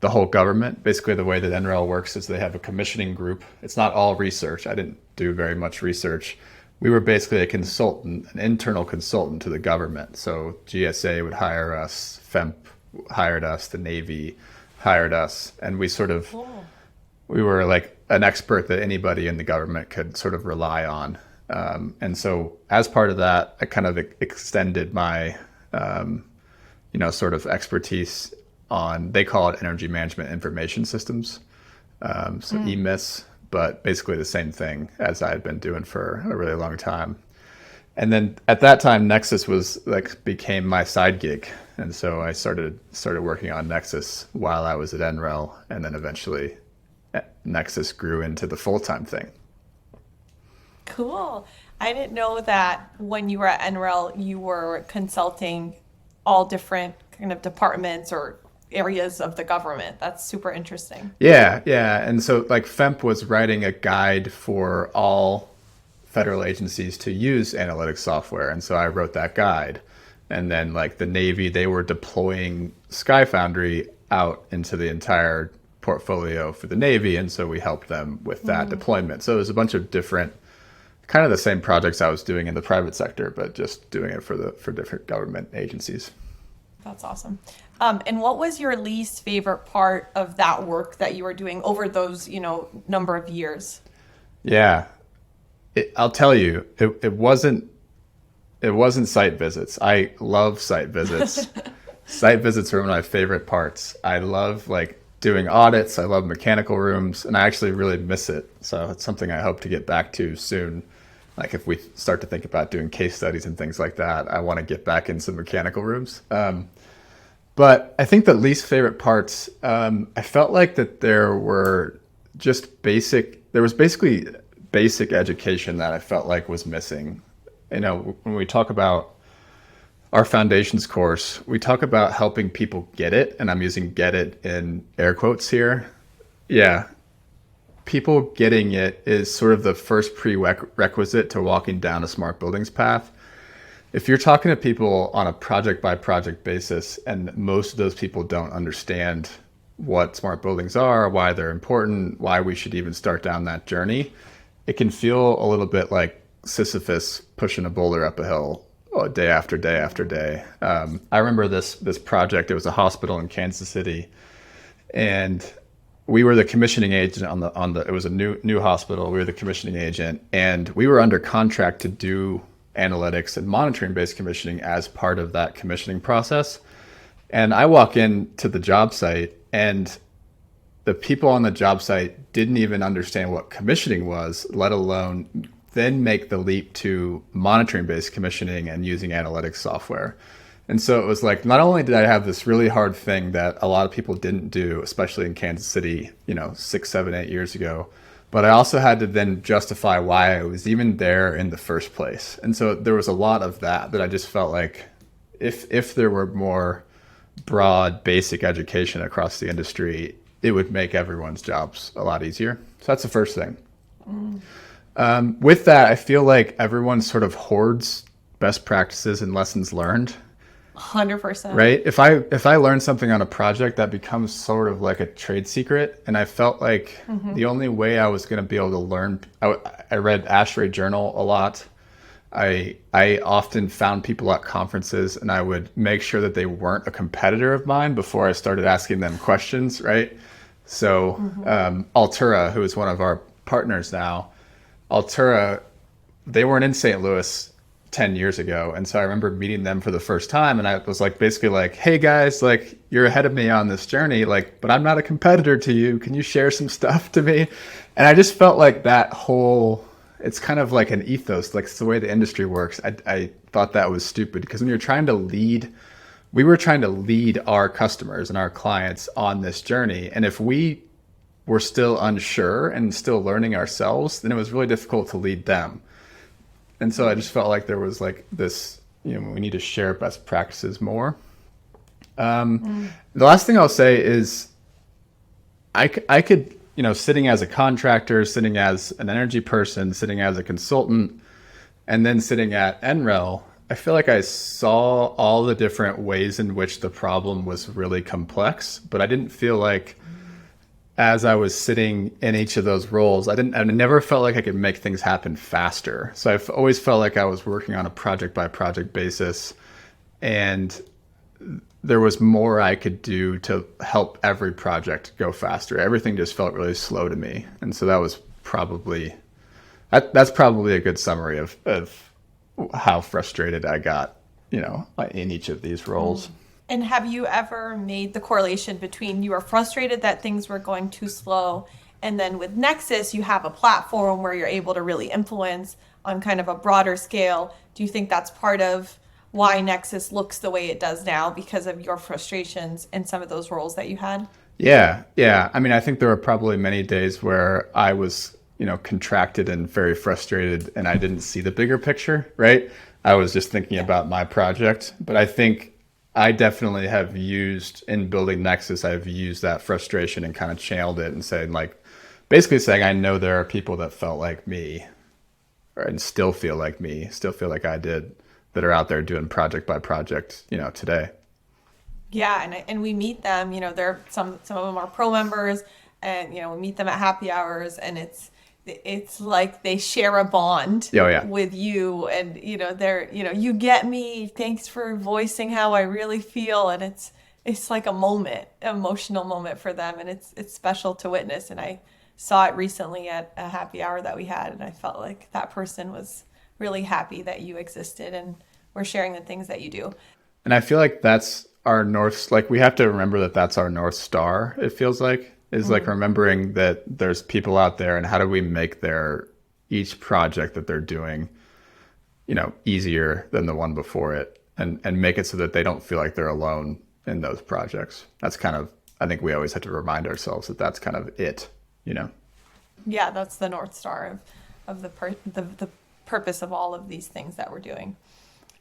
Speaker 1: the whole government. Basically, the way that NREL works is they have a commissioning group. It's not all research. I didn't do very much research. We were basically a consultant, an internal consultant to the government. So GSA would hire us, FEMP hired us, the Navy hired us, and we were like an expert that anybody in the government could sort of rely on. And so as part of that, I kind of extended my, sort of expertise on, they call it energy management information systems. EMIS, but basically the same thing as I had been doing for a really long time. And then at that time, Nexus became my side gig. And so I started working on Nexus while I was at NREL, and then eventually Nexus grew into the full-time thing.
Speaker 2: Cool. I didn't know that when you were at NREL, you were consulting all different kind of departments or areas of the government. That's super interesting.
Speaker 1: Yeah. And so like FEMP was writing a guide for all federal agencies to use analytics software. And so I wrote that guide. And then like the Navy, they were deploying Sky Foundry out into the entire portfolio for the Navy. And so we helped them with that deployment. So it was a bunch of different, kind of the same projects I was doing in the private sector, but just doing it for different government agencies.
Speaker 2: That's awesome. And what was your least favorite part of that work that you were doing over those, number of years?
Speaker 1: Yeah, I'll tell you, it wasn't site visits. I love site visits. Site visits are one of my favorite parts. I love like doing audits. I love mechanical rooms, and I actually really miss it. So it's something I hope to get back to soon. Like if we start to think about doing case studies and things like that, I want to get back in some mechanical rooms. But I think the least favorite parts, I felt like that there was basically basic education that I felt like was missing. When we talk about our foundations course, we talk about helping people get it, and I'm using get it in air quotes here. Yeah. People getting it is sort of the first prerequisite to walking down a smart buildings path. If you're talking to people on a project by project basis, and most of those people don't understand what smart buildings are, why they're important, why we should even start down that journey, it can feel a little bit like Sisyphus pushing a boulder up a hill day after day after day. I remember this project. It was a hospital in Kansas City, and we were the commissioning agent on the. It was a new hospital. We were the commissioning agent, and we were under contract to do analytics and monitoring based commissioning as part of that commissioning process. And I walk into the job site, and the people on the job site didn't even understand what commissioning was, let alone then make the leap to monitoring based commissioning and using analytics software. And so it was like, not only did I have this really hard thing that a lot of people didn't do, especially in Kansas City, 6, 7, 8 years ago, but I also had to then justify why I was even there in the first place. And so there was a lot of that I just felt like if there were more broad basic education across the industry, it would make everyone's jobs a lot easier. So that's the first thing. With that, I feel like everyone sort of hoards best practices and lessons learned.
Speaker 2: 100%.
Speaker 1: right? If I learn something on a project, that becomes sort of like a trade secret. And I felt like the only way I was going to be able to learn, I read ASHRAE Journal a lot. I often found people at conferences, and I would make sure that they weren't a competitor of mine before I started asking them questions, right? So Altura, who is one of our partners now, Altura, they weren't in St. Louis 10 years ago. And so I remember meeting them for the first time, and I was like, basically like, hey guys, like you're ahead of me on this journey, like, but I'm not a competitor to you. Can you share some stuff to me? And I just felt like that whole, it's kind of like an ethos, like it's the way the industry works. I thought that was stupid, because when you're trying to lead, we were trying to lead our customers and our clients on this journey. And if we were still unsure and still learning ourselves, then it was really difficult to lead them. And so I just felt like there was like this, we need to share best practices more. The last thing I'll say is I could, sitting as a contractor, sitting as an energy person, sitting as a consultant, and then sitting at NREL, I feel like I saw all the different ways in which the problem was really complex, but I didn't feel like as I was sitting in each of those roles, I never felt like I could make things happen faster. So I've always felt like I was working on a project by project basis, and there was more I could do to help every project go faster. Everything just felt really slow to me. And so that was probably, that's probably a good summary of how frustrated I got, in each of these roles.
Speaker 2: And have you ever made the correlation between you were frustrated that things were going too slow, and then with Nexus, you have a platform where you're able to really influence on kind of a broader scale? Do you think that's part of why Nexus looks the way it does now, because of your frustrations in some of those roles that you had?
Speaker 1: Yeah. I mean, I think there were probably many days where I was, contracted and very frustrated, and I didn't see the bigger picture, right? I was just thinking about my project. But I think I definitely have used, in building Nexus, I've used that frustration and kind of channeled it and said, like, basically saying, I know there are people that felt like me, and still feel like me, still feel like I did, that are out there doing project by project, today.
Speaker 2: Yeah, and we meet them. They're some of them are pro members, and we meet them at happy hours, and it's like they share a bond with you, and they're you get me, thanks for voicing how I really feel, and it's like a moment, emotional moment for them, and it's special to witness. And I saw it recently at a happy hour that we had, and I felt like that person was really happy that you existed and were sharing the things that you do.
Speaker 1: And I feel like that's our north, like we have to remember that that's our North Star, it feels like, is like remembering that there's people out there, and how do we make each project that they're doing, easier than the one before it, and make it so that they don't feel like they're alone in those projects. That's kind of, I think we always have to remind ourselves that that's kind of it,
Speaker 2: Yeah, that's the North Star of the purpose of all of these things that we're doing.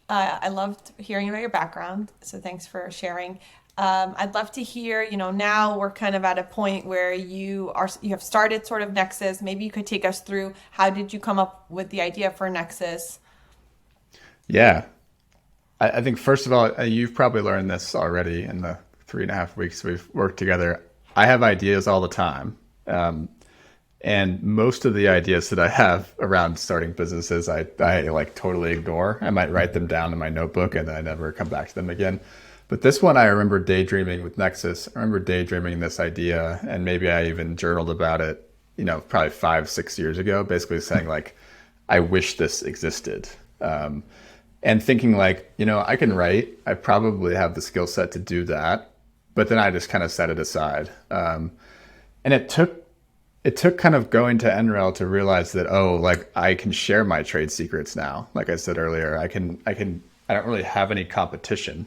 Speaker 2: I loved hearing about your background, so thanks for sharing. I'd love to hear, now we're kind of at a point where you have started sort of Nexus. Maybe you could take us through, how did you come up with the idea for Nexus?
Speaker 1: Yeah. I think, first of all, you've probably learned this already in the 3.5 weeks we've worked together. I have ideas all the time. And most of the ideas that I have around starting businesses, I like totally ignore. I might write them down in my notebook and then I never come back to them again. But this one, I remember daydreaming with Nexus. I remember daydreaming this idea, and maybe I even journaled about it, probably 5-6 years ago, basically saying like, I wish this existed. And thinking like, I can write, I probably have the skill set to do that. But then I just kind of set it aside. And it took kind of going to NREL to realize that, like I can share my trade secrets now. Like I said earlier, I don't really have any competition.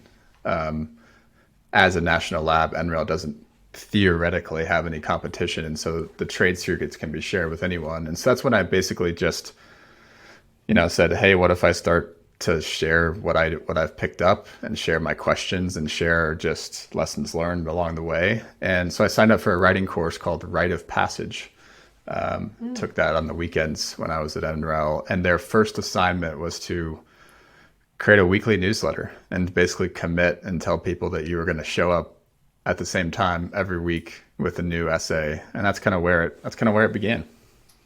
Speaker 1: As a national lab, NREL doesn't theoretically have any competition. And so the trade secrets can be shared with anyone. And so that's when I basically just, said, hey, what if I start to share what I've picked up, and share my questions, and share just lessons learned along the way. And so I signed up for a writing course called Rite of Passage. Took that on the weekends when I was at NREL, and their first assignment was to create a weekly newsletter and basically commit and tell people that you were going to show up at the same time every week with a new essay. And that's kind of where it began.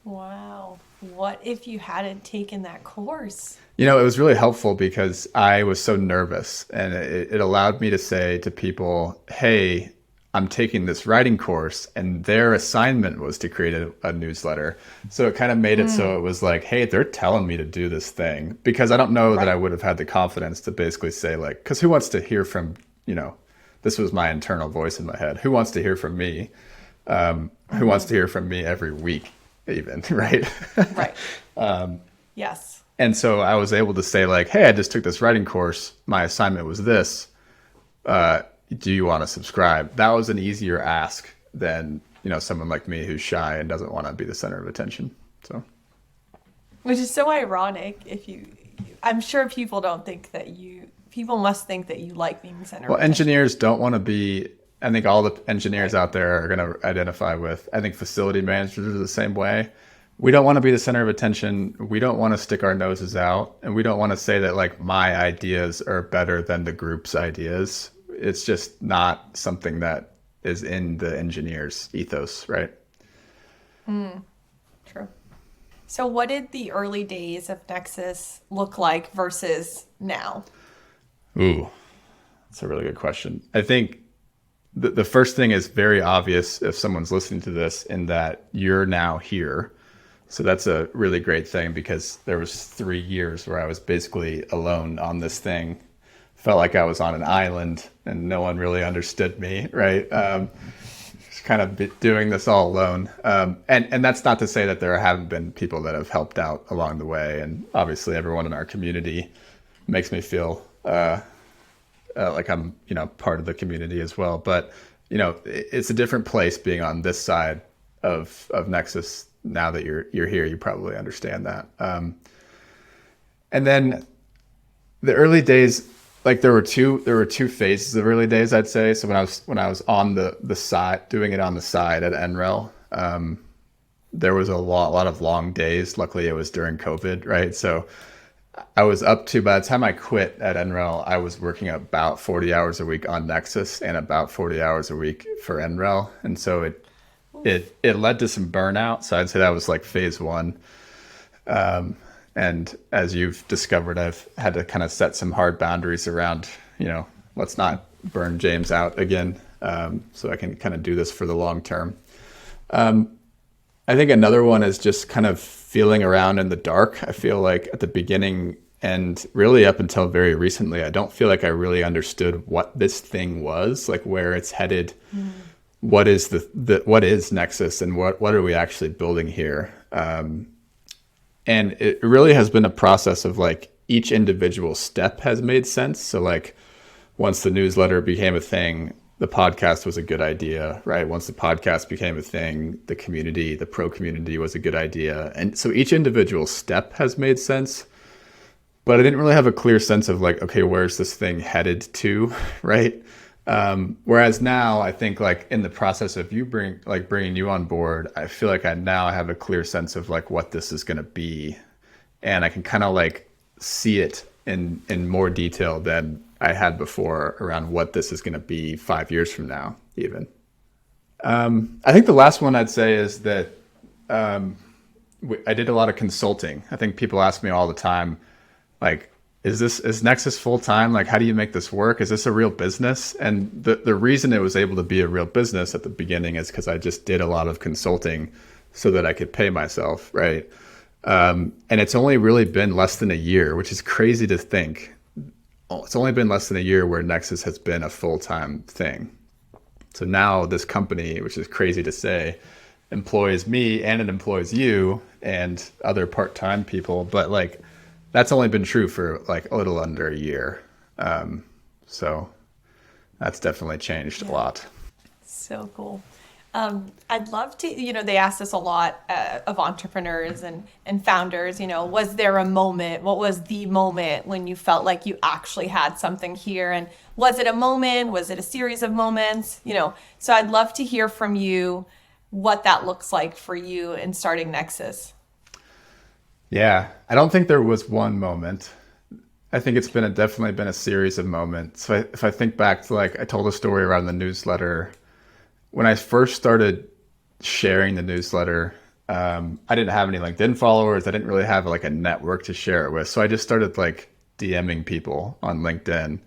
Speaker 2: Wow. What if you hadn't taken that course?
Speaker 1: It was really helpful because I was so nervous, and it allowed me to say to people, hey, I'm taking this writing course, and their assignment was to create a newsletter. So it kind of made it so it was like, hey, they're telling me to do this thing, because I don't know that I would have had the confidence to basically say, like, because who wants to hear from, this was my internal voice in my head. Who wants to hear from me? Who wants to hear from me every week even, right?
Speaker 2: Right. Yes.
Speaker 1: And so I was able to say, like, hey, I just took this writing course. My assignment was this. Do you want to subscribe? That was an easier ask than, someone like me who's shy and doesn't want to be the center of attention. So,
Speaker 2: which is so ironic. I'm sure people must think that you like being the center of attention.
Speaker 1: Engineers don't want to be, I think all the engineers out there are going to identify with, I think facility managers are the same way. We don't want to be the center of attention. We don't want to stick our noses out, and we don't want to say that, like, my ideas are better than the group's ideas. It's just not something that is in the engineer's ethos, right?
Speaker 2: True. So what did the early days of Nexus look like versus now?
Speaker 1: Ooh, that's a really good question. I think the first thing is very obvious if someone's listening to this, in that you're now here. So that's a really great thing, because there was 3 years where I was basically alone on this thing. Felt like I was on an island and no one really understood me, right? Just kind of doing this all alone. And that's not to say that there haven't been people that have helped out along the way. And obviously everyone in our community makes me feel like I'm, part of the community as well. But, it's a different place being on this side of Nexus. Now that you're here, you probably understand that. And then the early days, like there were two phases of early days, I'd say. So when I was on the side, doing it on the side at NREL, there was a lot of long days. Luckily, it was during COVID, right? So I was up to, by the time I quit at NREL, I was working about 40 hours a week on Nexus and about 40 hours a week for NREL. And so it led to some burnout. So I'd say that was like phase one. And as you've discovered, I've had to kind of set some hard boundaries around, let's not burn James out again. So I can kind of do this for the long term. I think another one is just kind of feeling around in the dark. I feel like at the beginning, and really up until very recently, I don't feel like I really understood what this thing was, like where it's headed. What is what is Nexus, and what are we actually building here? And it really has been a process of, like, each individual step has made sense. So, like, once the newsletter became a thing, the podcast was a good idea, right? Once the podcast became a thing, the community, the pro community was a good idea. And so each individual step has made sense, but I didn't really have a clear sense of, like, okay, where's this thing headed to, right? Whereas now I think, like, in the process of bringing you on board, I feel like I now have a clear sense of, like, what this is going to be. And I can kind of, like, see it in more detail than I had before around what this is going to be 5 years from now, even. I think the last one I'd say is that, I did a lot of consulting. I think people ask me all the time, like, is Nexus full time? Like, how do you make this work? Is this a real business? And the reason it was able to be a real business at the beginning is because I just did a lot of consulting so that I could pay myself, right? And it's only really been less than a year, which is crazy to think. It's only been less than a year where Nexus has been a full-time thing. So now this company, which is crazy to say, employs me and it employs you and other part-time people, but, like, that's only been true for, like, a little under a year. So that's definitely changed a lot.
Speaker 2: So cool. I'd love to, they ask this a lot of entrepreneurs and founders, was there a moment, what was the moment when you felt like you actually had something here? And was it a moment? Was it a series of moments? So I'd love to hear from you what that looks like for you in starting Nexus.
Speaker 1: Yeah, I don't think there was one moment. I think it's definitely been a series of moments. So if I think back to like, I told a story around the newsletter. When I first started sharing the newsletter, I didn't have any LinkedIn followers. I didn't really have like a network to share it with. So I just started like DMing people on LinkedIn,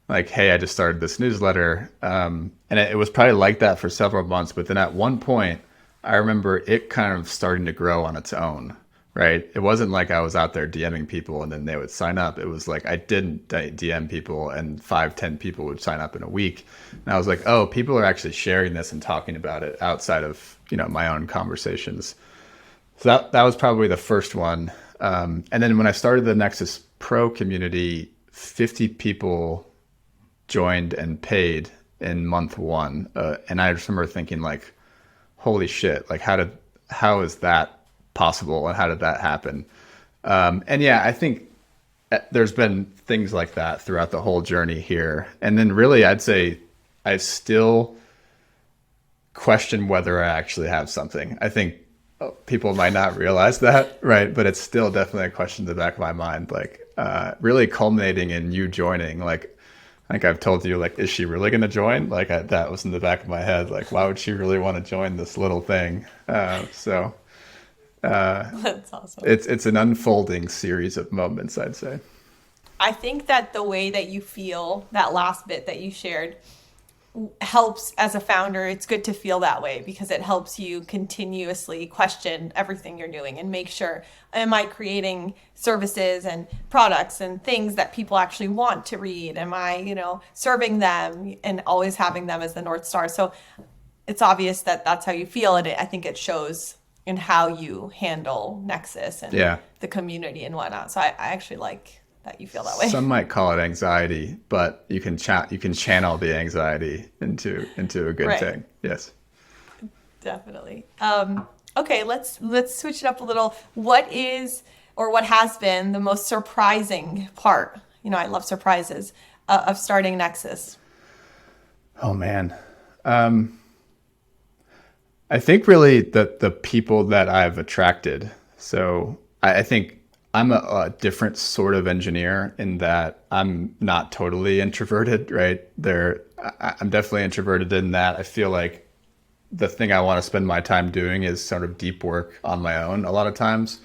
Speaker 1: like, hey, I just started this newsletter. And it was probably like that for several months. But then at one point, I remember it kind of starting to grow on its own, right? It wasn't like I was out there DMing people and then they would sign up. It was like I didn't DM people and 5, 10 people would sign up in a week. And I was like, oh, people are actually sharing this and talking about it outside of, my own conversations. So that was probably the first one. And then when I started the Nexus Pro community, 50 people joined and paid in month one. And I just remember thinking like, holy shit, like how is that possible and how did that happen? And yeah, I think there's been things like that throughout the whole journey here. And then really, I'd say I still question whether I actually have something. I think people might not realize that, right? But it's still definitely a question in the back of my mind, like really culminating in you joining. Like, I think I've told you, like, is she really going to join? Like, that was in the back of my head. Like, why would she really want to join this little thing? That's awesome. It's an unfolding series of moments, I'd say.
Speaker 2: I think that the way that you feel, that last bit that you shared, helps as a founder. It's good to feel that way because it helps you continuously question everything you're doing and make sure, am I creating services and products and things that people actually want to read? Am I, serving them and always having them as the North Star? So it's obvious that that's how you feel. And I think it shows in how you handle Nexus and the community and whatnot. So I actually like that you feel that way.
Speaker 1: Some might call it anxiety, but you can channel the anxiety into a good thing. Yes,
Speaker 2: definitely. Okay, let's switch it up a little. What is or what has been the most surprising part? I love surprises of starting Nexus.
Speaker 1: Oh man, I think really the people that I've attracted. So I think I'm a different sort of engineer in that I'm not totally introverted, right? I'm definitely introverted in that I feel like the thing I want to spend my time doing is sort of deep work on my own a lot of times.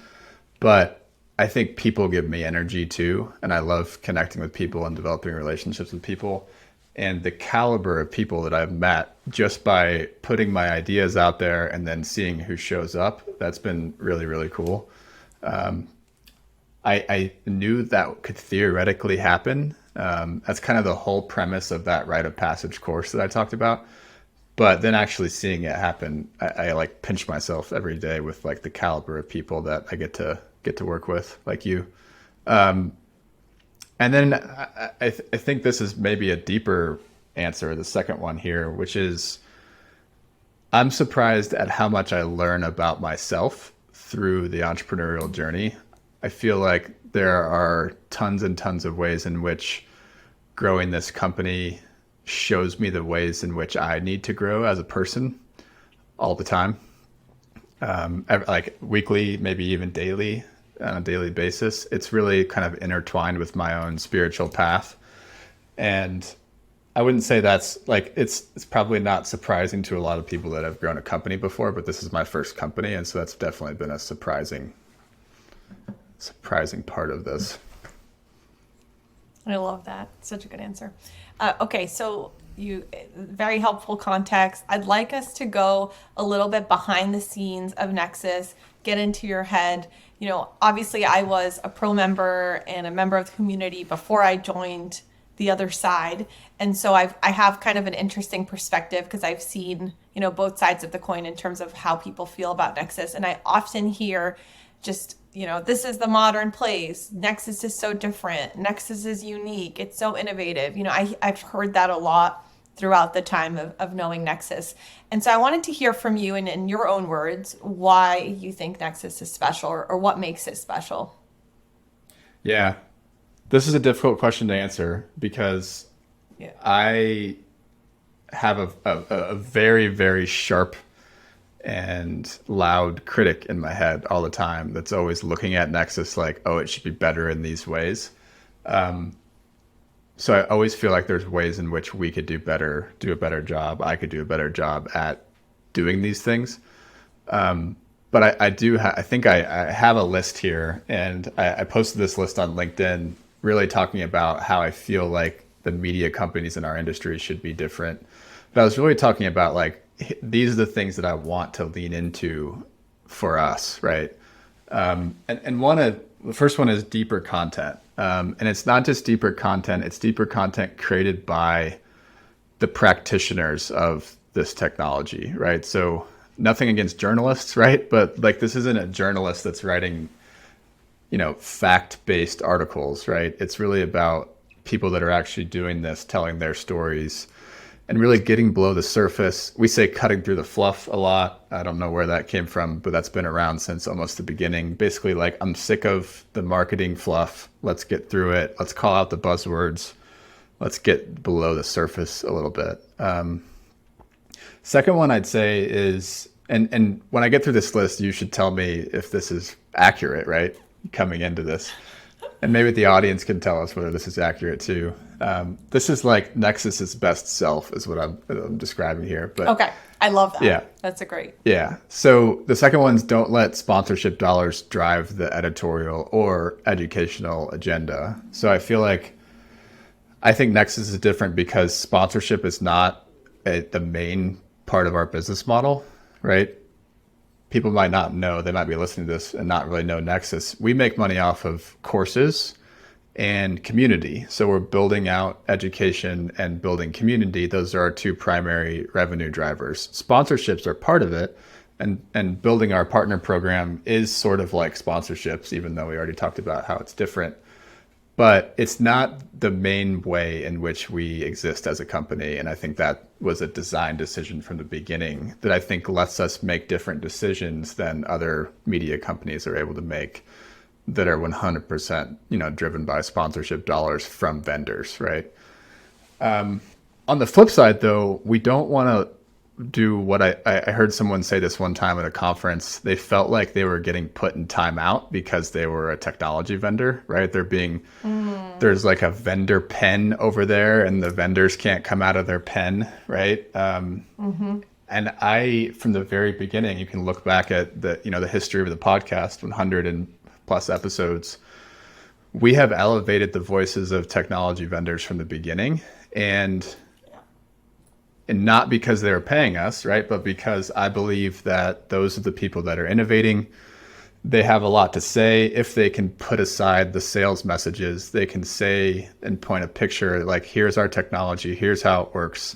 Speaker 1: But I think people give me energy too. And I love connecting with people and developing relationships with people. And the caliber of people that I've met just by putting my ideas out there and then seeing who shows up, that's been really, really cool. I knew that could theoretically happen. That's kind of the whole premise of that rite of passage course that I talked about. But then actually seeing it happen, I like pinch myself every day with like the caliber of people that I get to work with, like you. And then I think this is maybe a deeper answer, the second one here, which is I'm surprised at how much I learn about myself through the entrepreneurial journey. I feel like there are tons and tons of ways in which growing this company shows me the ways in which I need to grow as a person all the time. Like weekly, maybe even daily, on a daily basis. It's really kind of intertwined with my own spiritual path. And I wouldn't say that's like, it's probably not surprising to a lot of people that have grown a company before, but this is my first company. And so that's definitely been a surprising part of this.
Speaker 2: I love that. Such a good answer. Okay, so very helpful context. I'd like us to go a little bit behind the scenes of Nexus, get into your head. Obviously I was a pro member and a member of the community before I joined the other side. And so I have kind of an interesting perspective because I've seen, both sides of the coin in terms of how people feel about Nexus. And I often hear just, this is the modern place. Nexus is so different. Nexus is unique. It's so innovative. I've heard that a lot throughout the time of knowing Nexus. And so I wanted to hear from you and in your own words, why you think Nexus is special or what makes it special.
Speaker 1: Yeah, this is a difficult question to answer because I have a very, very sharp and loud critic in my head all the time that's always looking at Nexus like, oh, it should be better in these ways. So I always feel like there's ways in which we could do a better job. I could do a better job at doing these things. But I think I have a list here, and I posted this list on LinkedIn, really talking about how I feel like the media companies in our industry should be different. But I was really talking about like, these are the things that I want to lean into for us, right? The first one is deeper content. And it's not just deeper content, it's deeper content created by the practitioners of this technology, right? So nothing against journalists, right? But like, this isn't a journalist that's writing, fact-based articles, right? It's really about people that are actually doing this, telling their stories, and really getting below the surface. We say cutting through the fluff a lot. I don't know where that came from, but that's been around since almost the beginning. Basically, like, I'm sick of the marketing fluff. Let's get through it. Let's call out the buzzwords. Let's get below the surface a little bit. Second one I'd say is, and when I get through this list, you should tell me if this is accurate, right? Coming into this. And maybe the audience can tell us whether this is accurate too. This is like Nexus's best self is what I'm describing here. But
Speaker 2: Okay. I love that.
Speaker 1: Yeah.
Speaker 2: That's a great.
Speaker 1: Yeah. So the second one's, don't let sponsorship dollars drive the editorial or educational agenda. So I think Nexus is different because sponsorship is not the main part of our business model, right? People might not know, they might be listening to this and not really know Nexus. We make money off of courses and community. So we're building out education and building community. Those are our two primary revenue drivers. Sponsorships are part of it. And building our partner program is sort of like sponsorships, even though we already talked about how it's different. But it's not the main way in which we exist as a company. And I think that was a design decision from the beginning that I think lets us make different decisions than other media companies are able to make, that are 100%, driven by sponsorship dollars from vendors, right? On the flip side, though, we don't want to do what I heard someone say this one time at a conference. They felt like they were getting put in timeout because they were a technology vendor, right? There's like a vendor pen over there and the vendors can't come out of their pen, right? And from the very beginning, you can look back at the history of the podcast, 100 and plus episodes. We have elevated the voices of technology vendors from the beginning, and not because they were paying us, right? But because I believe that those are the people that are innovating. They have a lot to say. If they can put aside the sales messages, they can say and point a picture like, here's our technology, here's how it works,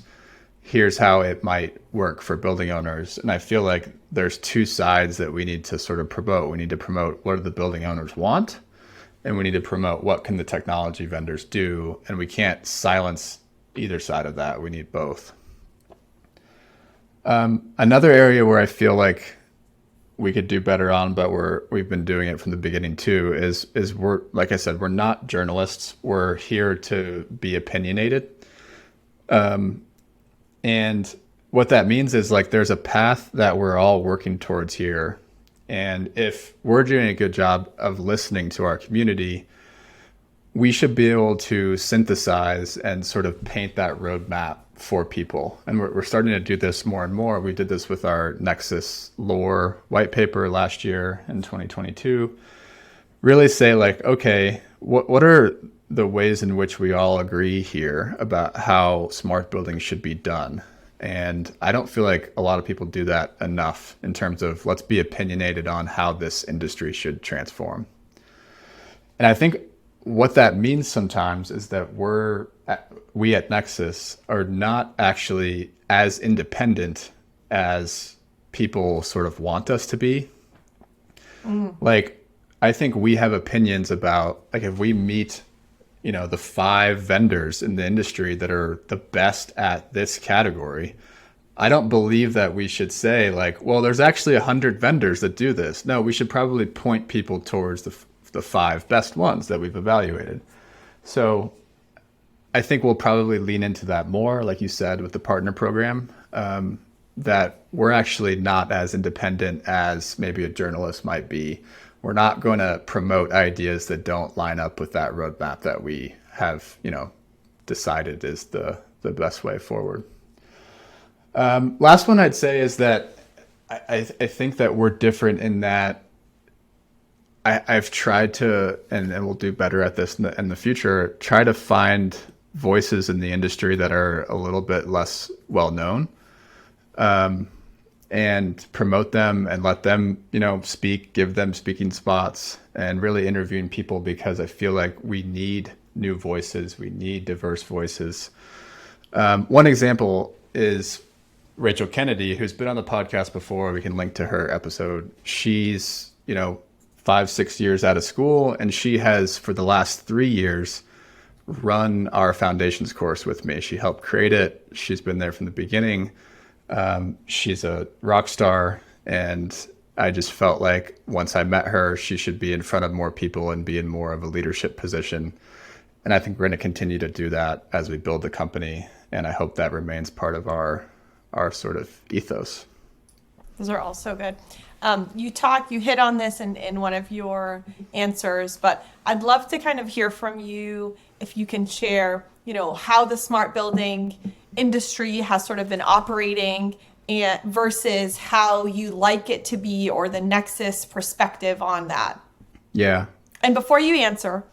Speaker 1: here's how it might work for building owners. And I feel like there's two sides that we need to sort of promote. We need to promote what do the building owners want, and we need to promote what can the technology vendors do. And we can't silence either side of that. We need both. Another area where I feel like we could do better on, but we've been doing it from the beginning too, is we're, like I said, we're not journalists. We're here to be opinionated. And what that means is like, there's a path that we're all working towards here. And if we're doing a good job of listening to our community, we should be able to synthesize and sort of paint that roadmap for people. And we're starting to do this more and more. We did this with our Nexus lore white paper last year in 2022. Really say like, okay, what are the ways in which we all agree here about how smart building should be done? And I don't feel like a lot of people do that enough in terms of, let's be opinionated on how this industry should transform. And I think what that means sometimes is that we at Nexus are not actually as independent as people sort of want us to be. Like, I think we have opinions about, like, if we meet, the 5 vendors in the industry that are the best at this category, I don't believe that we should say like, well, there's actually 100 vendors that do this. No, we should probably point people towards the 5 best ones that we've evaluated. So I think we'll probably lean into that more, like you said, with the partner program, that we're actually not as independent as maybe a journalist might be. we're not going to promote ideas that don't line up with that roadmap that we have, decided is the best way forward. Last one I'd say is that I think that we're different in that I've tried to, and we'll do better at this in the future, try to find voices in the industry that are a little bit less well known, and promote them and let them, speak, give them speaking spots, and really interviewing people, because I feel like we need new voices. We need diverse voices. One example is Rachel Kennedy, who's been on the podcast before. We can link to her episode. She's, 5-6 years out of school, and she has, for the last 3 years, run our foundations course with me. She helped create it. She's been there from the beginning. She's a rock star, and I just felt like once I met her, she should be in front of more people and be in more of a leadership position. And I think we're going to continue to do that as we build the company. And I hope that remains part of our sort of ethos.
Speaker 2: Those are all so good. You hit on this in one of your answers, but I'd love to kind of hear from you if you can share, how the smart building industry has sort of been operating and versus how you like it to be, or the Nexus perspective on that.
Speaker 1: Yeah.
Speaker 2: And before you answer,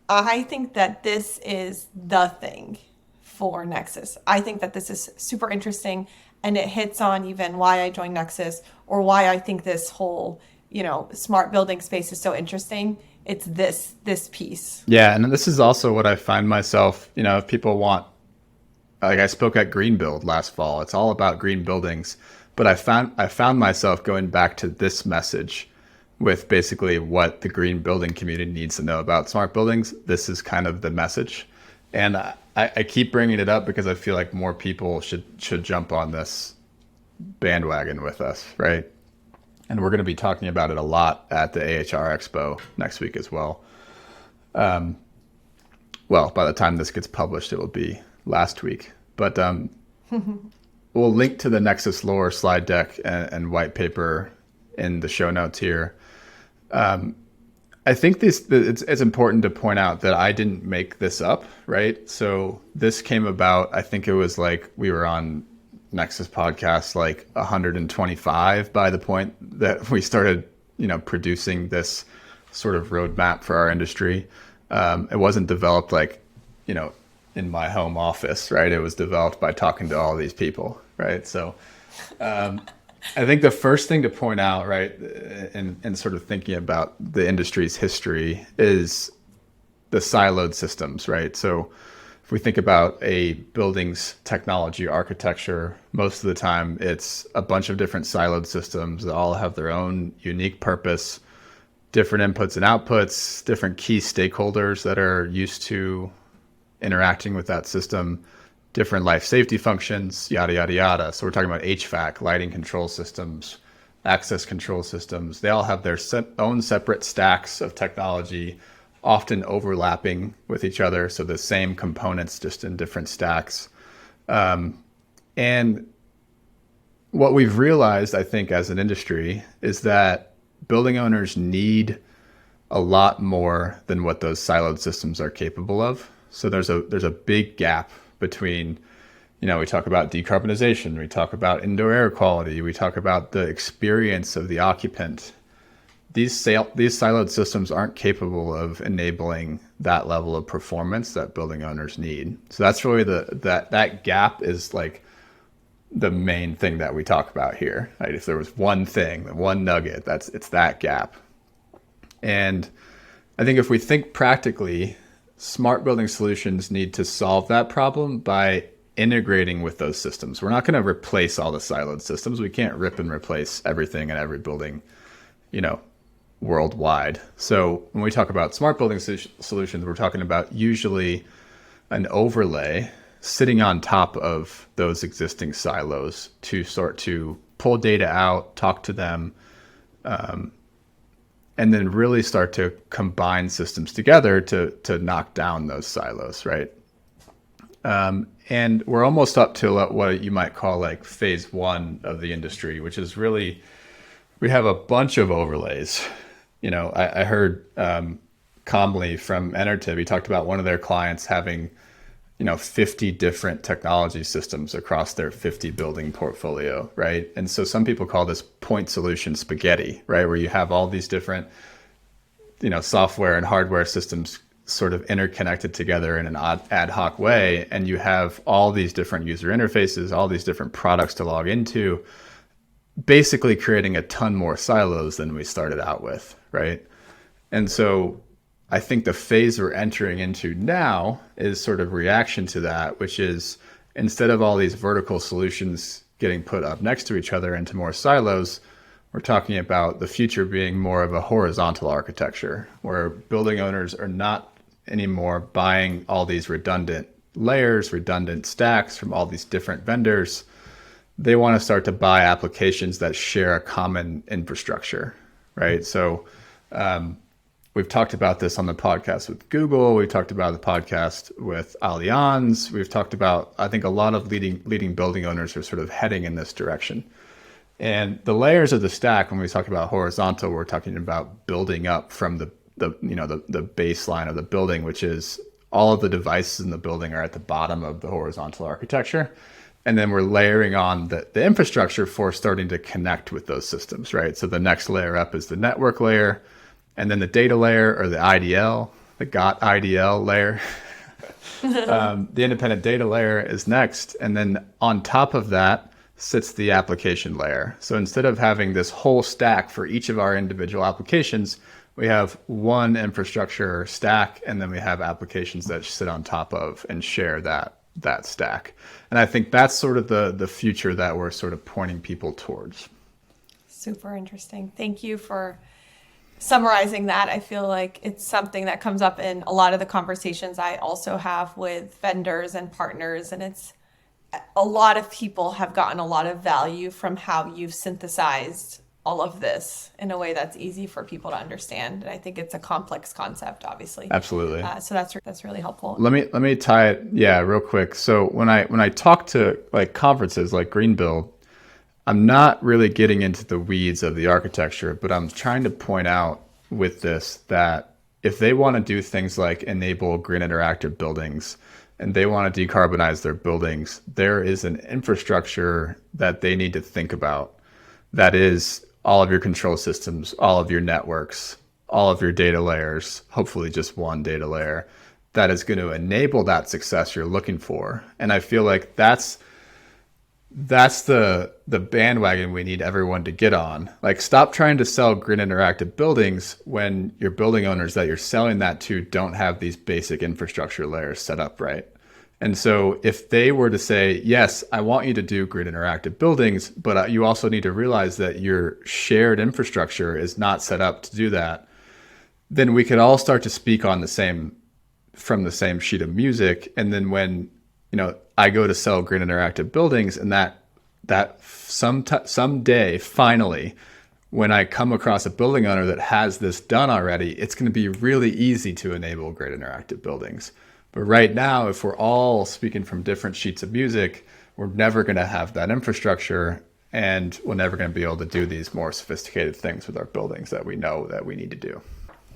Speaker 2: I think that this is the thing for Nexus. I think that this is super interesting, and it hits on even why I joined Nexus, or why I think this whole, smart building space is so interesting. It's this piece. Yeah,
Speaker 1: and this is also what I find myself, if people want, like I spoke at Green Build last fall. It's all about green buildings, but I found myself going back to this message with basically what the green building community needs to know about smart buildings. This is kind of the message. And I keep bringing it up because I feel like more people should jump on this bandwagon with us, right? And we're going to be talking about it a lot at the AHR Expo next week as well. Well, by the time this gets published, it will be last week. But we'll link to the Nexus Lore slide deck and white paper in the show notes here. I think it's important to point out that I didn't make this up, right? So this came about, I think it was like we were on Nexus podcast like 125 by the point that we started, producing this sort of roadmap for our industry. It wasn't developed like, in my home office, right? It was developed by talking to all these people, right? So I think the first thing to point out, right, and sort of thinking about the industry's history is the siloed systems, right? So if we think about a building's technology architecture, most of the time it's a bunch of different siloed systems that all have their own unique purpose, different inputs and outputs, different key stakeholders that are used to interacting with that system, different life safety functions, yada, yada, yada. So we're talking about HVAC, lighting control systems, access control systems. They all have their own separate stacks of technology, often overlapping with each other. So the same components, just in different stacks. And what we've realized, I think, as an industry is that building owners need a lot more than what those siloed systems are capable of. So there's a big gap between, we talk about decarbonization, we talk about indoor air quality, we talk about the experience of the occupant. These siloed systems aren't capable of enabling that level of performance that building owners need. So that's really that gap is like the main thing that we talk about here, right? If there was one thing, one nugget, it's that gap. And I think if we think practically, smart building solutions need to solve that problem by integrating with those systems. We're not going to replace all the siloed systems. We can't rip and replace everything in every building, worldwide. So when we talk about smart building solutions, we're talking about usually an overlay sitting on top of those existing silos to sort to pull data out, talk to them, and then really start to combine systems together to knock down those silos, right? And we're almost up to what you might call like phase one of the industry, which is really, we have a bunch of overlays I heard Comley from Enertiv, he talked about one of their clients having 50 different technology systems across their 50 building portfolio, right? And so some people call this point solution spaghetti, right? Where you have all these different, software and hardware systems sort of interconnected together in an ad hoc way. And you have all these different user interfaces, all these different products to log into, basically creating a ton more silos than we started out with, right? And so I think the phase we're entering into now is sort of reaction to that, which is instead of all these vertical solutions getting put up next to each other into more silos, we're talking about the future being more of a horizontal architecture where building owners are not anymore buying all these redundant layers, redundant stacks from all these different vendors. They want to start to buy applications that share a common infrastructure, right? So, we've talked about this on the podcast with Google. We've talked about the podcast with Allianz. We've talked about, I think a lot of leading building owners are sort of heading in this direction. And the layers of the stack, when we talk about horizontal, we're talking about building up from the baseline of the building, which is all of the devices in the building are at the bottom of the horizontal architecture. And then we're layering on the infrastructure for starting to connect with those systems, right? So the next layer up is the network layer. And then the data layer, or the IDL, the GOT IDL layer. The independent data layer is next. And then on top of that sits the application layer. So instead of having this whole stack for each of our individual applications, we have one infrastructure stack, and then we have applications that sit on top of and share that stack. And I think that's sort of the future that we're sort of pointing people towards.
Speaker 2: Super interesting. Thank you for summarizing that. I feel like it's something that comes up in a lot of the conversations I also have with vendors and partners. And it's a lot of people have gotten a lot of value from how you've synthesized all of this in a way that's easy for people to understand. And I think it's a complex concept, obviously.
Speaker 1: Absolutely.
Speaker 2: So that's really helpful.
Speaker 1: Let me tie it, real quick. So when I talk to like conferences like Greenbuild, I'm not really getting into the weeds of the architecture, but I'm trying to point out with this that if they want to do things like enable green interactive buildings and they want to decarbonize their buildings, there is an infrastructure that they need to think about. That is all of your control systems, all of your networks, all of your data layers, hopefully just one data layer, that is going to enable that success you're looking for. And I feel like that's the bandwagon we need everyone to get on. Like, stop trying to sell green interactive buildings when your building owners that you're selling that to don't have these basic infrastructure layers set up right. And so if they were to say, yes, I want you to do green interactive buildings, but you also need to realize that your shared infrastructure is not set up to do that, then we could all start to speak on from the same sheet of music. And then when I go to sell green interactive buildings, and that someday, finally, when I come across a building owner that has this done already, it's going to be really easy to enable green interactive buildings. But right now, if we're all speaking from different sheets of music, we're never going to have that infrastructure, and we're never going to be able to do these more sophisticated things with our buildings that we know that we need to do.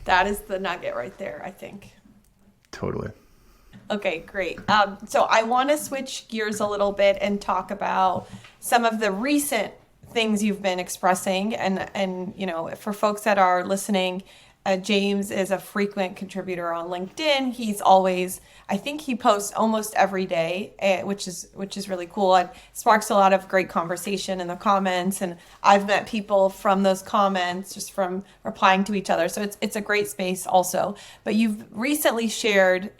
Speaker 2: That is the nugget right there, I think.
Speaker 1: Totally.
Speaker 2: Okay, great. So I want to switch gears a little bit and talk about some of the recent things you've been expressing. And for folks that are listening, James is a frequent contributor on LinkedIn. I think he posts almost every day, which is really cool. It sparks a lot of great conversation in the comments. And I've met people from those comments just from replying to each other. So it's a great space also. But you've recently shared,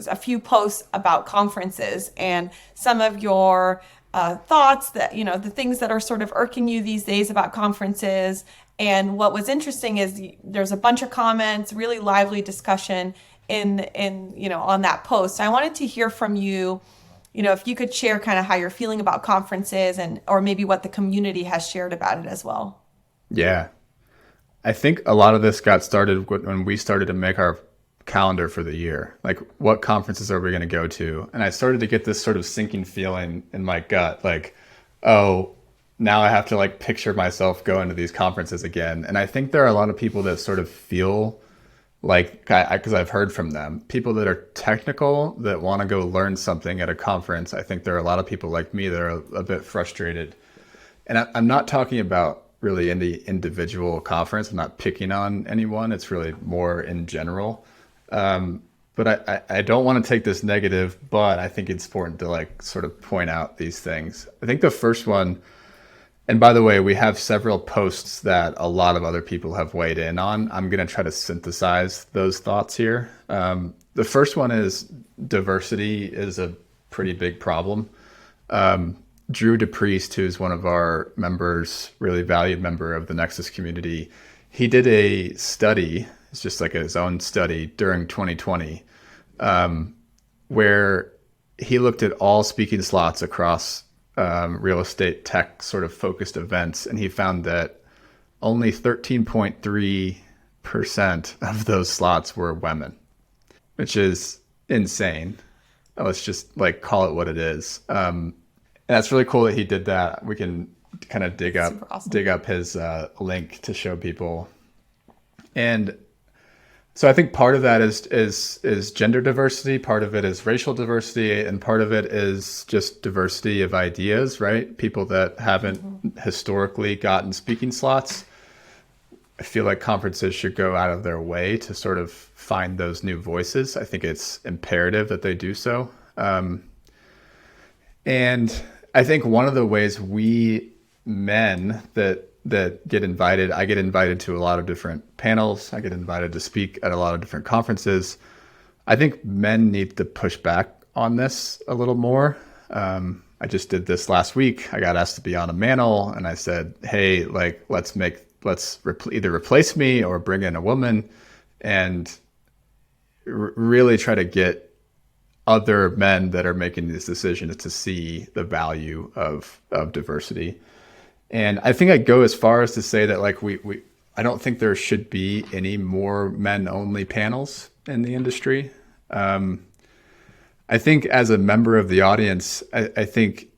Speaker 2: a few posts about conferences and some of your thoughts that, the things that are sort of irking you these days about conferences. And what was interesting is there's a bunch of comments, really lively discussion in on that post. So I wanted to hear from you, if you could share kind of how you're feeling about conferences or maybe what the community has shared about it as well.
Speaker 1: Yeah. I think a lot of this got started when we started to make our calendar for the year. Like, what conferences are we going to go to? And I started to get this sort of sinking feeling in my gut, like, oh, now I have to like picture myself going to these conferences again. And I think there are a lot of people that sort of feel like, because I've heard from them, people that are technical that want to go learn something at a conference. I think there are a lot of people like me that are a bit frustrated. And I'm not talking about really in the individual conference. I'm not picking on anyone. It's really more in general. But I don't want to take this negative, but I think it's important to like sort of point out these things. I think the first one, and by the way, we have several posts that a lot of other people have weighed in on. I'm going to try to synthesize those thoughts here. The first one is diversity is a pretty big problem. Drew DePriest, who's one of our members, really valued member of the Nexus community, he did a study, it's just like his own study during 2020, where he looked at all speaking slots across real estate tech sort of focused events, and he found that only 13.3% of those slots were women, which is insane. Let's just like call it what it is. And that's really cool that he did that. We can kind of dig up his link to show people. And so I think part of that is gender diversity, part of it is racial diversity, and part of it is just diversity of ideas, right? People that haven't historically gotten speaking slots. I feel like conferences should go out of their way to sort of find those new voices. I think it's imperative that they do so. And I think one of the ways we men that get invited, I get invited to a lot of different panels. I get invited to speak at a lot of different conferences. I think men need to push back on this a little more. I just did this last week. I got asked to be on a panel, and I said, hey, like, let's either replace me or bring in a woman, and really try to get other men that are making these decisions to see the value of diversity. And I think I'd go as far as to say that like I don't think there should be any more men only panels in the industry. I think as a member of the audience, I think,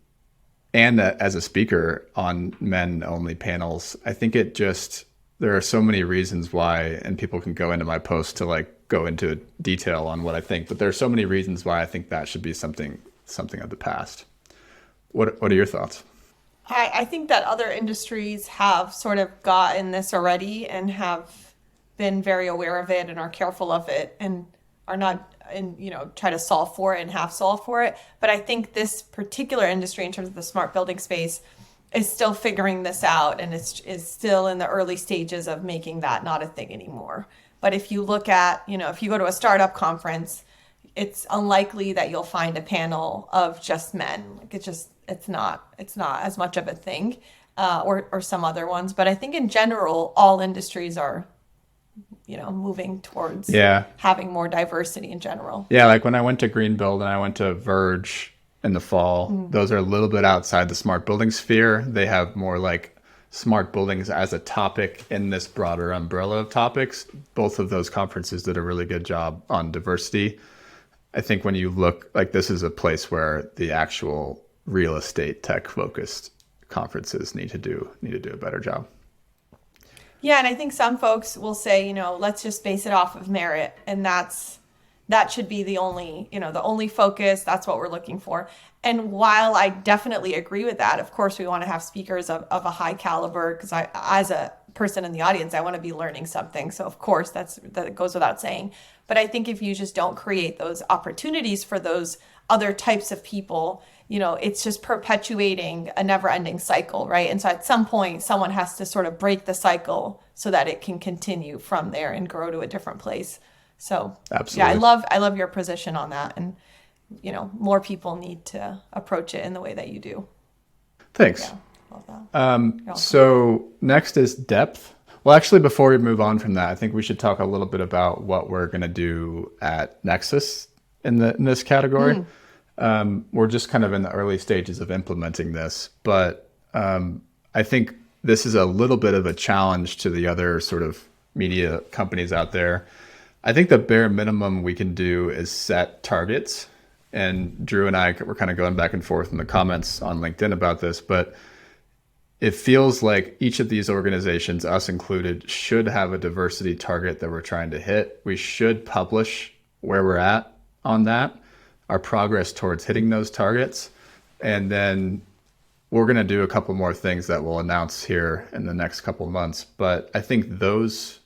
Speaker 1: and as a speaker on men only panels, I think there are so many reasons why, and people can go into my post to like go into detail on what I think, but there are so many reasons why I think that should be something of the past. What are your thoughts?
Speaker 2: I think that other industries have sort of gotten this already and have been very aware of it and are careful of it and are not, and try to solve for it and have solved for it. But I think this particular industry, in terms of the smart building space, is still figuring this out, and is still in the early stages of making that not a thing anymore. But if you look at, if you go to a startup conference, it's unlikely that you'll find a panel of just men. Like it's not as much of a thing, or some other ones. But I think in general, all industries are, moving towards having more diversity in general.
Speaker 1: Yeah, like when I went to Greenbuild and I went to Verge in the fall, those are a little bit outside the smart building sphere. They have more like smart buildings as a topic in this broader umbrella of topics. Both of those conferences did a really good job on diversity. I think when you look, like, this is a place where the actual real estate tech focused conferences need to do a better job.
Speaker 2: Yeah, and I think some folks will say, let's just base it off of merit, and that should be the only focus. That's what we're looking for. And while I definitely agree with that, of course, we want to have speakers of a high caliber, because as a person in the audience, I want to be learning something. So of course, that goes without saying. But I think if you just don't create those opportunities for those other types of people, it's just perpetuating a never-ending cycle, right? And so at some point, someone has to sort of break the cycle so that it can continue from there and grow to a different place. So absolutely. Yeah, I love your position on that, and more people need to approach it in the way that you do.
Speaker 1: Thanks.
Speaker 2: Yeah, love that.
Speaker 1: So next is depth. Well, actually, before we move on from that, I think we should talk a little bit about what we're going to do at Nexus in this category. We're just kind of in the early stages of implementing this, but I think this is a little bit of a challenge to the other sort of media companies out there. I think the bare minimum we can do is set targets. And Drew and I were kind of going back and forth in the comments on LinkedIn about this, but it feels like each of these organizations, us included, should have a diversity target that we're trying to hit. We should publish where we're at on that, our progress towards hitting those targets. And then we're going to do a couple more things that we'll announce here in the next couple of months. But I think those,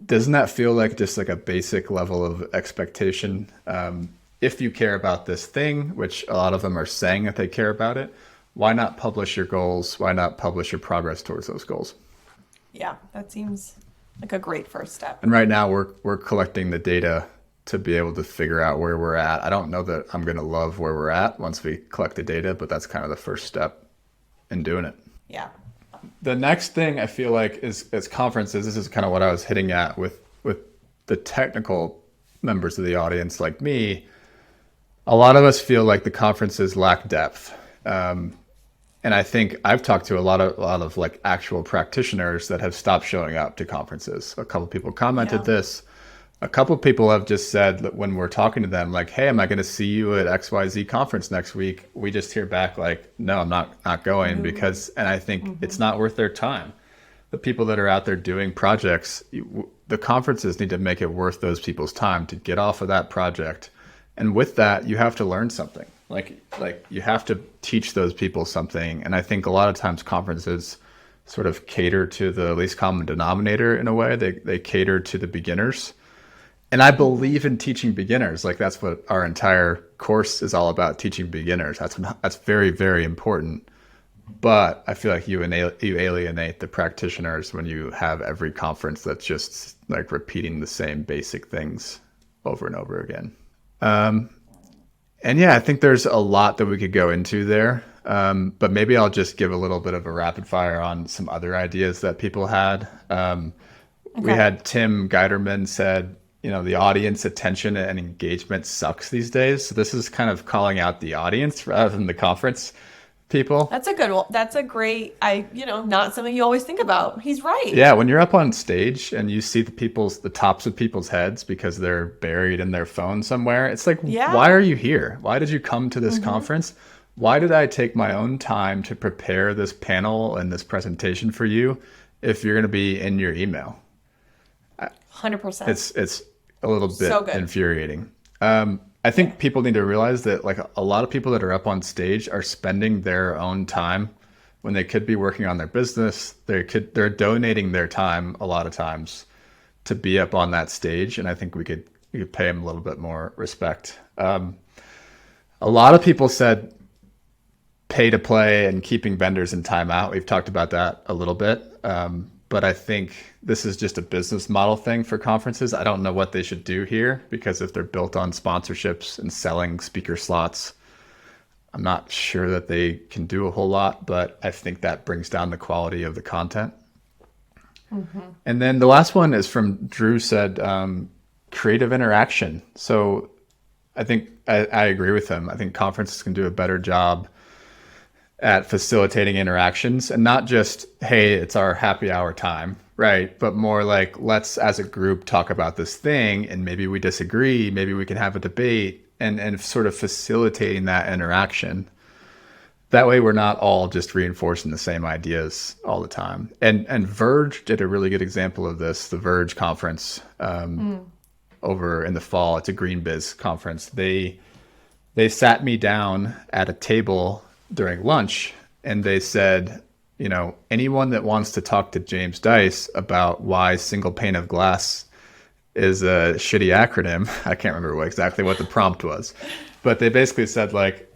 Speaker 1: doesn't that feel like just like a basic level of expectation? If you care about this thing, which a lot of them are saying that they care about it, why not publish your goals? Why not publish your progress towards those goals?
Speaker 2: Yeah, that seems like a great first step.
Speaker 1: And right now we're collecting the data to be able to figure out where we're at. I don't know that I'm going to love where we're at once we collect the data, but that's kind of the first step in doing it.
Speaker 2: Yeah.
Speaker 1: The next thing I feel like is conferences. This is kind of what I was hitting at with the technical members of the audience like me. A lot of us feel like the conferences lack depth. And I think I've talked to a lot of like actual practitioners that have stopped showing up to conferences. A couple people commented this. A couple people have just said that when we're talking to them, like, hey, am I going to see you at XYZ conference next week? We just hear back like, no, I'm not going because, and I think it's not worth their time. The people that are out there doing projects, the conferences need to make it worth those people's time to get off of that project. And with that, you have to learn something. Like you have to teach those people something. And I think a lot of times conferences sort of cater to the least common denominator in a way. They cater to the beginners. And I believe in teaching beginners. Like that's what our entire course is all about, teaching beginners. That's very, very important. But I feel like you alienate the practitioners when you have every conference that's just like repeating the same basic things over and over again. And yeah, I think there's a lot that we could go into there. But maybe I'll just give a little bit of a rapid fire on some other ideas that people had. We had Tim Guiderman said, the audience attention and engagement sucks these days. So this is kind of calling out the audience rather than the conference people.
Speaker 2: That's a good one. That's a great, not something you always think about. He's right.
Speaker 1: Yeah, when you're up on stage and you see the tops of people's heads because they're buried in their phone somewhere, it's like, why are you here? Why did you come to this conference? Why did I take my own time to prepare this panel and this presentation for you if you're going to be in your email?
Speaker 2: 100%.
Speaker 1: It's a little bit infuriating. I think people need to realize that like a lot of people that are up on stage are spending their own time when they could be working on their business. They're donating their time a lot of times to be up on that stage. And I think we could pay them a little bit more respect. A lot of people said pay to play and keeping vendors in timeout. We've talked about that a little bit. But I think this is just a business model thing for conferences. I don't know what they should do here because if they're built on sponsorships and selling speaker slots, I'm not sure that they can do a whole lot, but I think that brings down the quality of the content. And then the last one is from Drew said, creative interaction. So I think I agree with him. I think conferences can do a better job at facilitating interactions and not just, hey, it's our happy hour time, right? But more like, let's as a group talk about this thing and maybe we disagree, maybe we can have a debate and sort of facilitating that interaction. That way we're not all just reinforcing the same ideas all the time. And Verge did a really good example of this, the Verge conference over in the fall. It's a green biz conference. They sat me down at a table during lunch and they said, anyone that wants to talk to James Dice about why single pane of glass is a shitty acronym. I can't remember exactly what the prompt was, but they basically said like,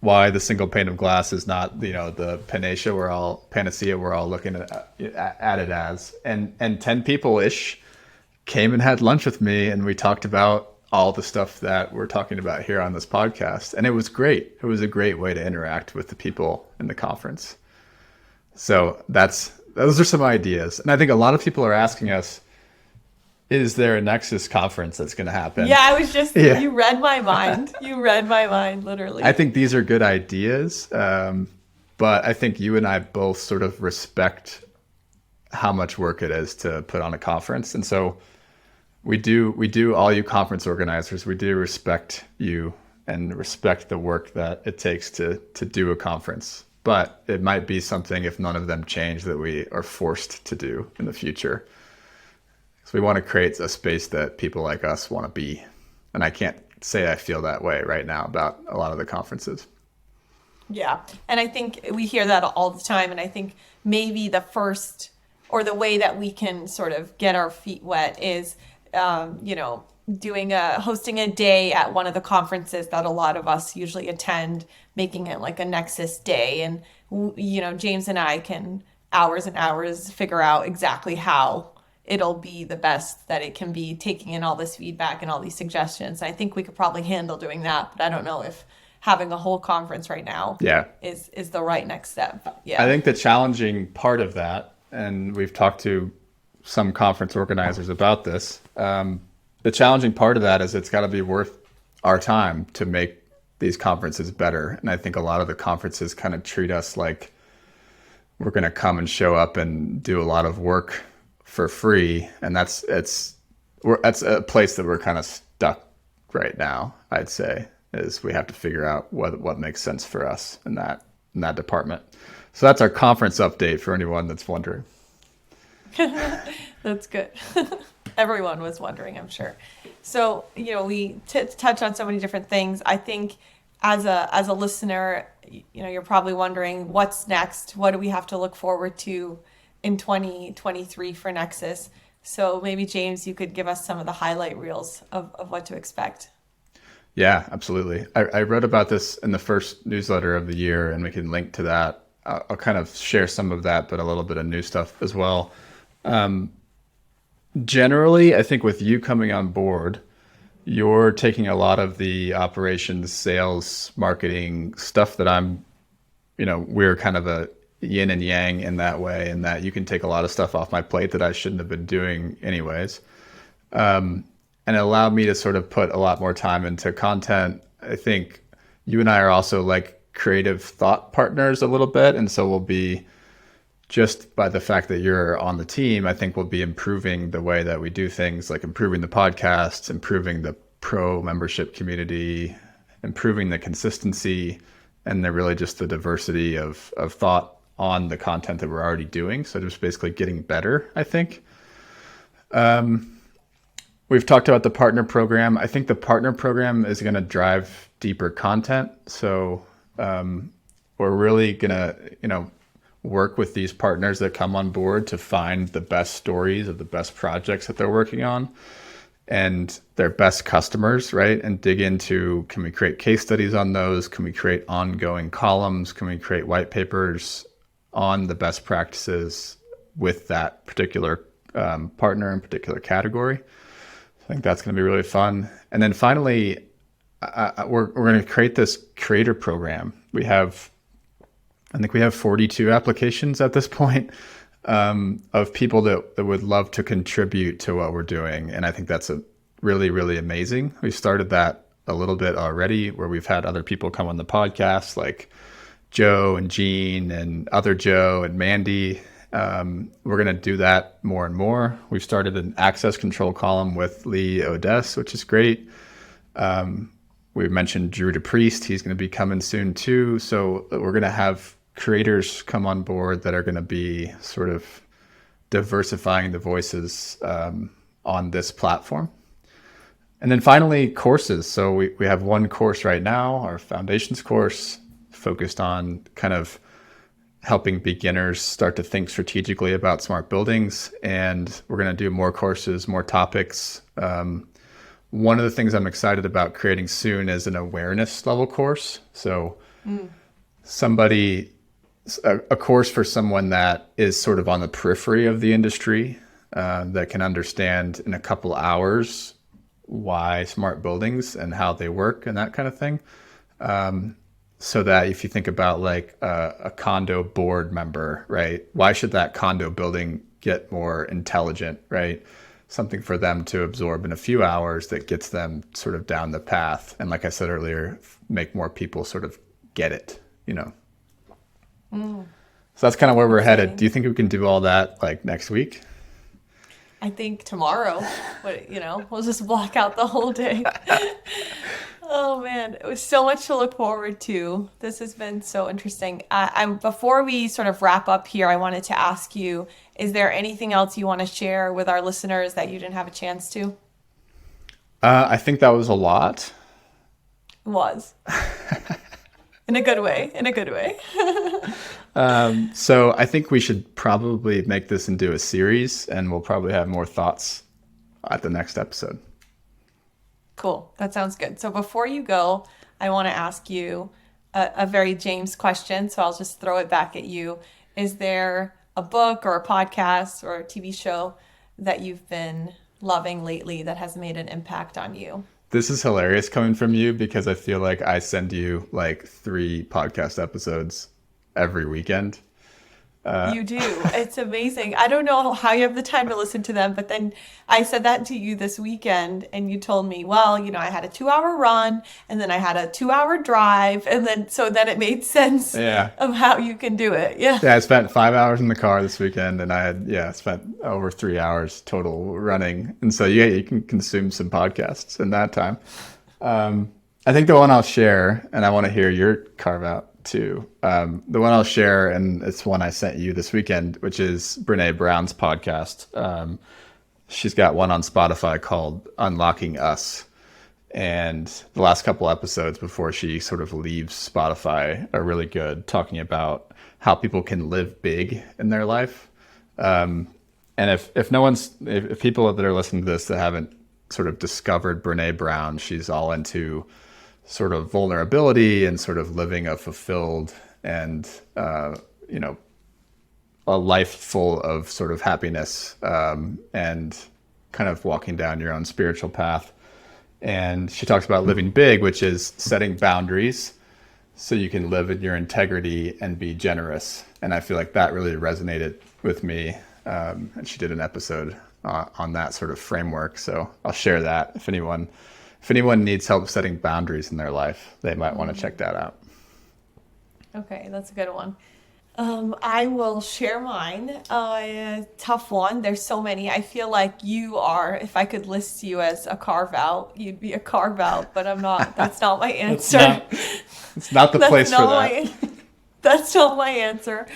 Speaker 1: why the single pane of glass is not, the panacea we're all looking at it as. And 10 people-ish came and had lunch with me and we talked about all the stuff that we're talking about here on this podcast. And it was great. It was a great way to interact with the people in the conference. So those are some ideas. And I think a lot of people are asking us, is there a Nexus conference that's going to happen?
Speaker 2: Yeah, I was just, you read my mind. You read my mind, literally.
Speaker 1: I think these are good ideas. But I think you and I both sort of respect how much work it is to put on a conference. And so we do all you conference organizers, we do respect you and respect the work that it takes to do a conference. but it might be something, if none of them change, that we are forced to do in the future. So we want to create a space that people like us want to be. And I can't say I feel that way right now about a lot of the conferences.
Speaker 2: Yeah. And I think we hear that all the time. And I think maybe the first or the way that we can sort of get our feet wet is, hosting a day at one of the conferences that a lot of us usually attend, making it like a Nexus day. And, James and I can hours and hours figure out exactly how it'll be the best that it can be, taking in all this feedback and all these suggestions. I think we could probably handle doing that, but I don't know if having a whole conference right now is the right next step. Yeah.
Speaker 1: I think the challenging part of that, and we've talked to some conference organizers about this, the challenging part of that is it's got to be worth our time to make these conferences better. And I think a lot of the conferences kind of treat us like we're going to come and show up and do a lot of work for free. And that's a place that we're kind of stuck right now, I'd say, is we have to figure out what makes sense for us in that department. So that's our conference update for anyone that's wondering.
Speaker 2: That's good. Everyone was wondering, I'm sure. So, we touch on so many different things. I think as a listener, you're probably wondering what's next. What do we have to look forward to in 2023 for Nexus? So maybe James, you could give us some of the highlight reels of what to expect.
Speaker 1: Yeah, absolutely. I wrote about this in the first newsletter of the year, and we can link to that. I'll kind of share some of that, but a little bit of new stuff as well. Generally, I think with you coming on board, you're taking a lot of the operations, sales, marketing stuff that we're kind of a yin and yang in that way, in that you can take a lot of stuff off my plate that I shouldn't have been doing anyways. And it allowed me to sort of put a lot more time into content. I think you and I are also like creative thought partners a little bit. And so we'll be, just by the fact that you're on the team, I think we'll be improving the way that we do things, like improving the podcasts, improving the pro membership community, improving the consistency, and then really just the diversity of thought on the content that we're already doing. So just basically getting better, I think. We've talked about the partner program. I think the partner program is going to drive deeper content. So we're really going to, work with these partners that come on board to find the best stories of the best projects that they're working on and their best customers, right? And dig into, can we create case studies on those? Can we create ongoing columns? Can we create white papers on the best practices with that particular partner in particular category? I think that's going to be really fun. And then finally, we're going to create this creator program. I think we have 42 applications at this point of people that would love to contribute to what we're doing. And I think that's a really, really amazing. We started that a little bit already, where we've had other people come on the podcast, like Joe and Jean and other Joe and Mandy. We're going to do that more and more. We've started an access control column with Lee Odess, which is great. We mentioned Drew DePriest. He's going to be coming soon too. So we're going to have creators come on board that are going to be sort of diversifying the voices on this platform. And then finally, courses. So we have one course right now, our foundations course, focused on kind of helping beginners start to think strategically about smart buildings. And we're going to do more courses, more topics. One of the things I'm excited about creating soon is an awareness level course. So a course for someone that is sort of on the periphery of the industry, that can understand in a couple hours why smart buildings and how they work and that kind of thing. So that if you think about like a condo board member, right? Why should that condo building get more intelligent, right? Something for them to absorb in a few hours that gets them sort of down the path. And like I said earlier, make more people sort of get it, So that's kind of where we're headed. Do you think we can do all that like next week?
Speaker 2: I think tomorrow, we'll just block out the whole day. Oh man, it was so much to look forward to. This has been so interesting. Before we sort of wrap up here, I wanted to ask you, is there anything else you want to share with our listeners that you didn't have a chance to?
Speaker 1: I think that was a lot.
Speaker 2: Was. In a good way, in a good way.
Speaker 1: So I think we should probably make this into a series, and we'll probably have more thoughts at the next episode.
Speaker 2: Cool. That sounds good. So before you go, I want to ask you a very James question. So I'll just throw it back at you. Is there a book or a podcast or a TV show that you've been loving lately that has made an impact on you?
Speaker 1: This is hilarious coming from you because I feel like I send you like 3 podcast episodes every weekend.
Speaker 2: You do. It's amazing. I don't know how you have the time to listen to them, but then I said that to you this weekend and you told me, well, I had a 2-hour run and then I had a 2-hour drive. And then it made sense of how you can do it. Yeah.
Speaker 1: Yeah. I spent 5 hours in the car this weekend and I had, spent over 3 hours total running. And so, you can consume some podcasts in that time. I think the one I'll share, and I want to hear your carve out too. The one I'll share, and it's one I sent you this weekend, which is Brene Brown's podcast. She's got one on Spotify called Unlocking Us. And the last couple episodes before she sort of leaves Spotify are really good, talking about how people can live big in their life. And if people that are listening to this that haven't sort of discovered Brene Brown, she's all into sort of vulnerability and sort of living a fulfilled and, a life full of sort of happiness, and kind of walking down your own spiritual path. And she talks about living big, which is setting boundaries so you can live in your integrity and be generous. And I feel like that really resonated with me. And she did an episode on that sort of framework. So I'll share that if anyone needs help setting boundaries in their life, they might want to check that out.
Speaker 2: Okay, that's a good one. I will share mine. A tough one. There's so many. I feel like you are, if I could list you as a carve-out, you'd be a carve-out, but I'm not. That's not my answer.
Speaker 1: It's not the place for that.
Speaker 2: That's not my answer.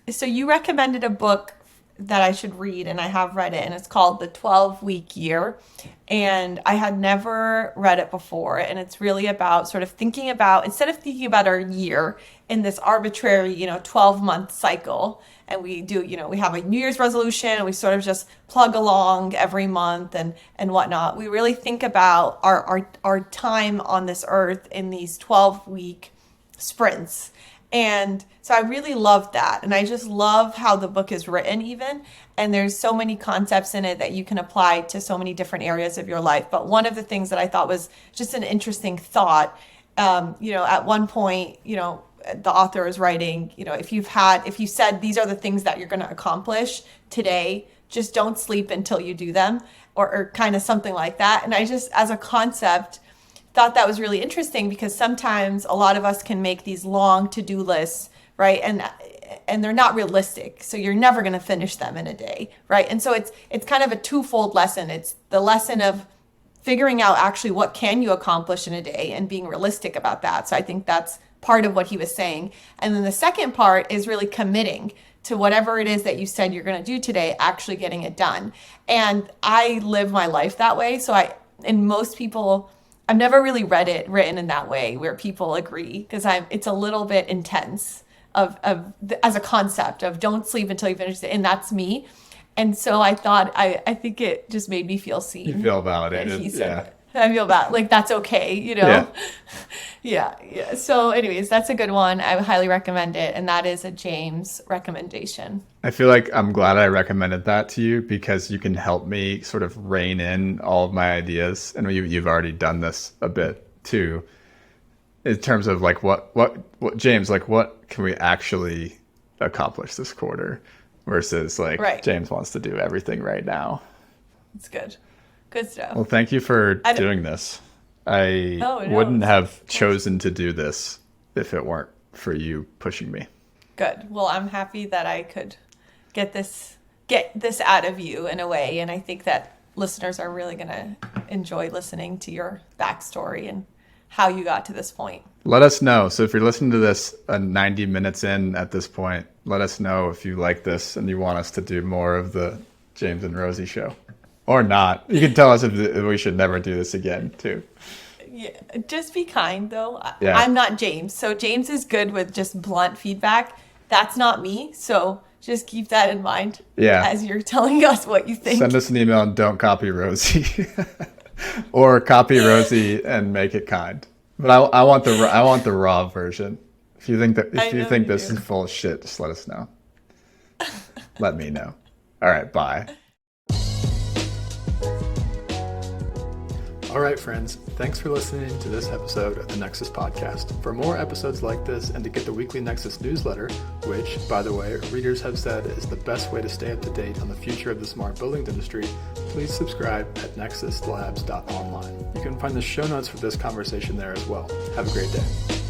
Speaker 2: So you recommended a book that I should read, and I have read it, and it's called The 12-Week Year. And I had never read it before. And it's really about sort of thinking about, instead of thinking about our year in this arbitrary, 12-month cycle, and we do, we have a New Year's resolution and we sort of just plug along every month and whatnot. We really think about our time on this earth in these 12-week sprints. And so I really love that. And I just love how the book is written even. And there's so many concepts in it that you can apply to so many different areas of your life. But one of the things that I thought was just an interesting thought, at one point, the author is writing, if you said these are the things that you're going to accomplish today, just don't sleep until you do them, or kind of something like that. And I just, as a concept, thought that was really interesting because sometimes a lot of us can make these long to-do lists, right? And they're not realistic. So you're never going to finish them in a day, right? And so it's kind of a twofold lesson. It's the lesson of figuring out actually what can you accomplish in a day and being realistic about that. So I think that's part of what he was saying. And then the second part is really committing to whatever it is that you said you're going to do today, actually getting it done. And I live my life that way. So I've never really read it written in that way where people agree, because it's a little bit intense as a concept of don't sleep until you finish it. And that's me. And so I thought, I think it just made me feel seen.
Speaker 1: You feel validated.
Speaker 2: Yeah. I feel bad. Like, that's okay, Yeah. So anyways, that's a good one. I would highly recommend it. And that is a James recommendation.
Speaker 1: I feel like I'm glad I recommended that to you because you can help me sort of rein in all of my ideas. And you've already done this a bit too, in terms of like what James, like what can we actually accomplish this quarter versus like
Speaker 2: right.
Speaker 1: James wants to do everything right now.
Speaker 2: It's good. Good stuff.
Speaker 1: Well, thank you for doing this. I wouldn't have chosen to do this if it weren't for you pushing me.
Speaker 2: Good. Well, I'm happy that I could get this out of you in a way. And I think that listeners are really going to enjoy listening to your backstory and how you got to this point.
Speaker 1: Let us know. So if you're listening to this 90 minutes in at this point, let us know if you like this and you want us to do more of the James and Rosy show. Or not. You can tell us if we should never do this again, too.
Speaker 2: Yeah, just be kind, though.
Speaker 1: Yeah.
Speaker 2: I'm not James. So James is good with just blunt feedback. That's not me. So just keep that in mind as you're telling us what you think.
Speaker 1: Send us an email and don't copy Rosy. Or copy Rosy and make it kind. But I want the raw version. If you think this is full of shit, just let us know. Let me know. All right, bye. All right, friends. Thanks for listening to this episode of the Nexus Podcast. For more episodes like this and to get the weekly Nexus newsletter, which, by the way, readers have said is the best way to stay up to date on the future of the smart buildings industry, please subscribe at nexuslabs.online. You can find the show notes for this conversation there as well. Have a great day.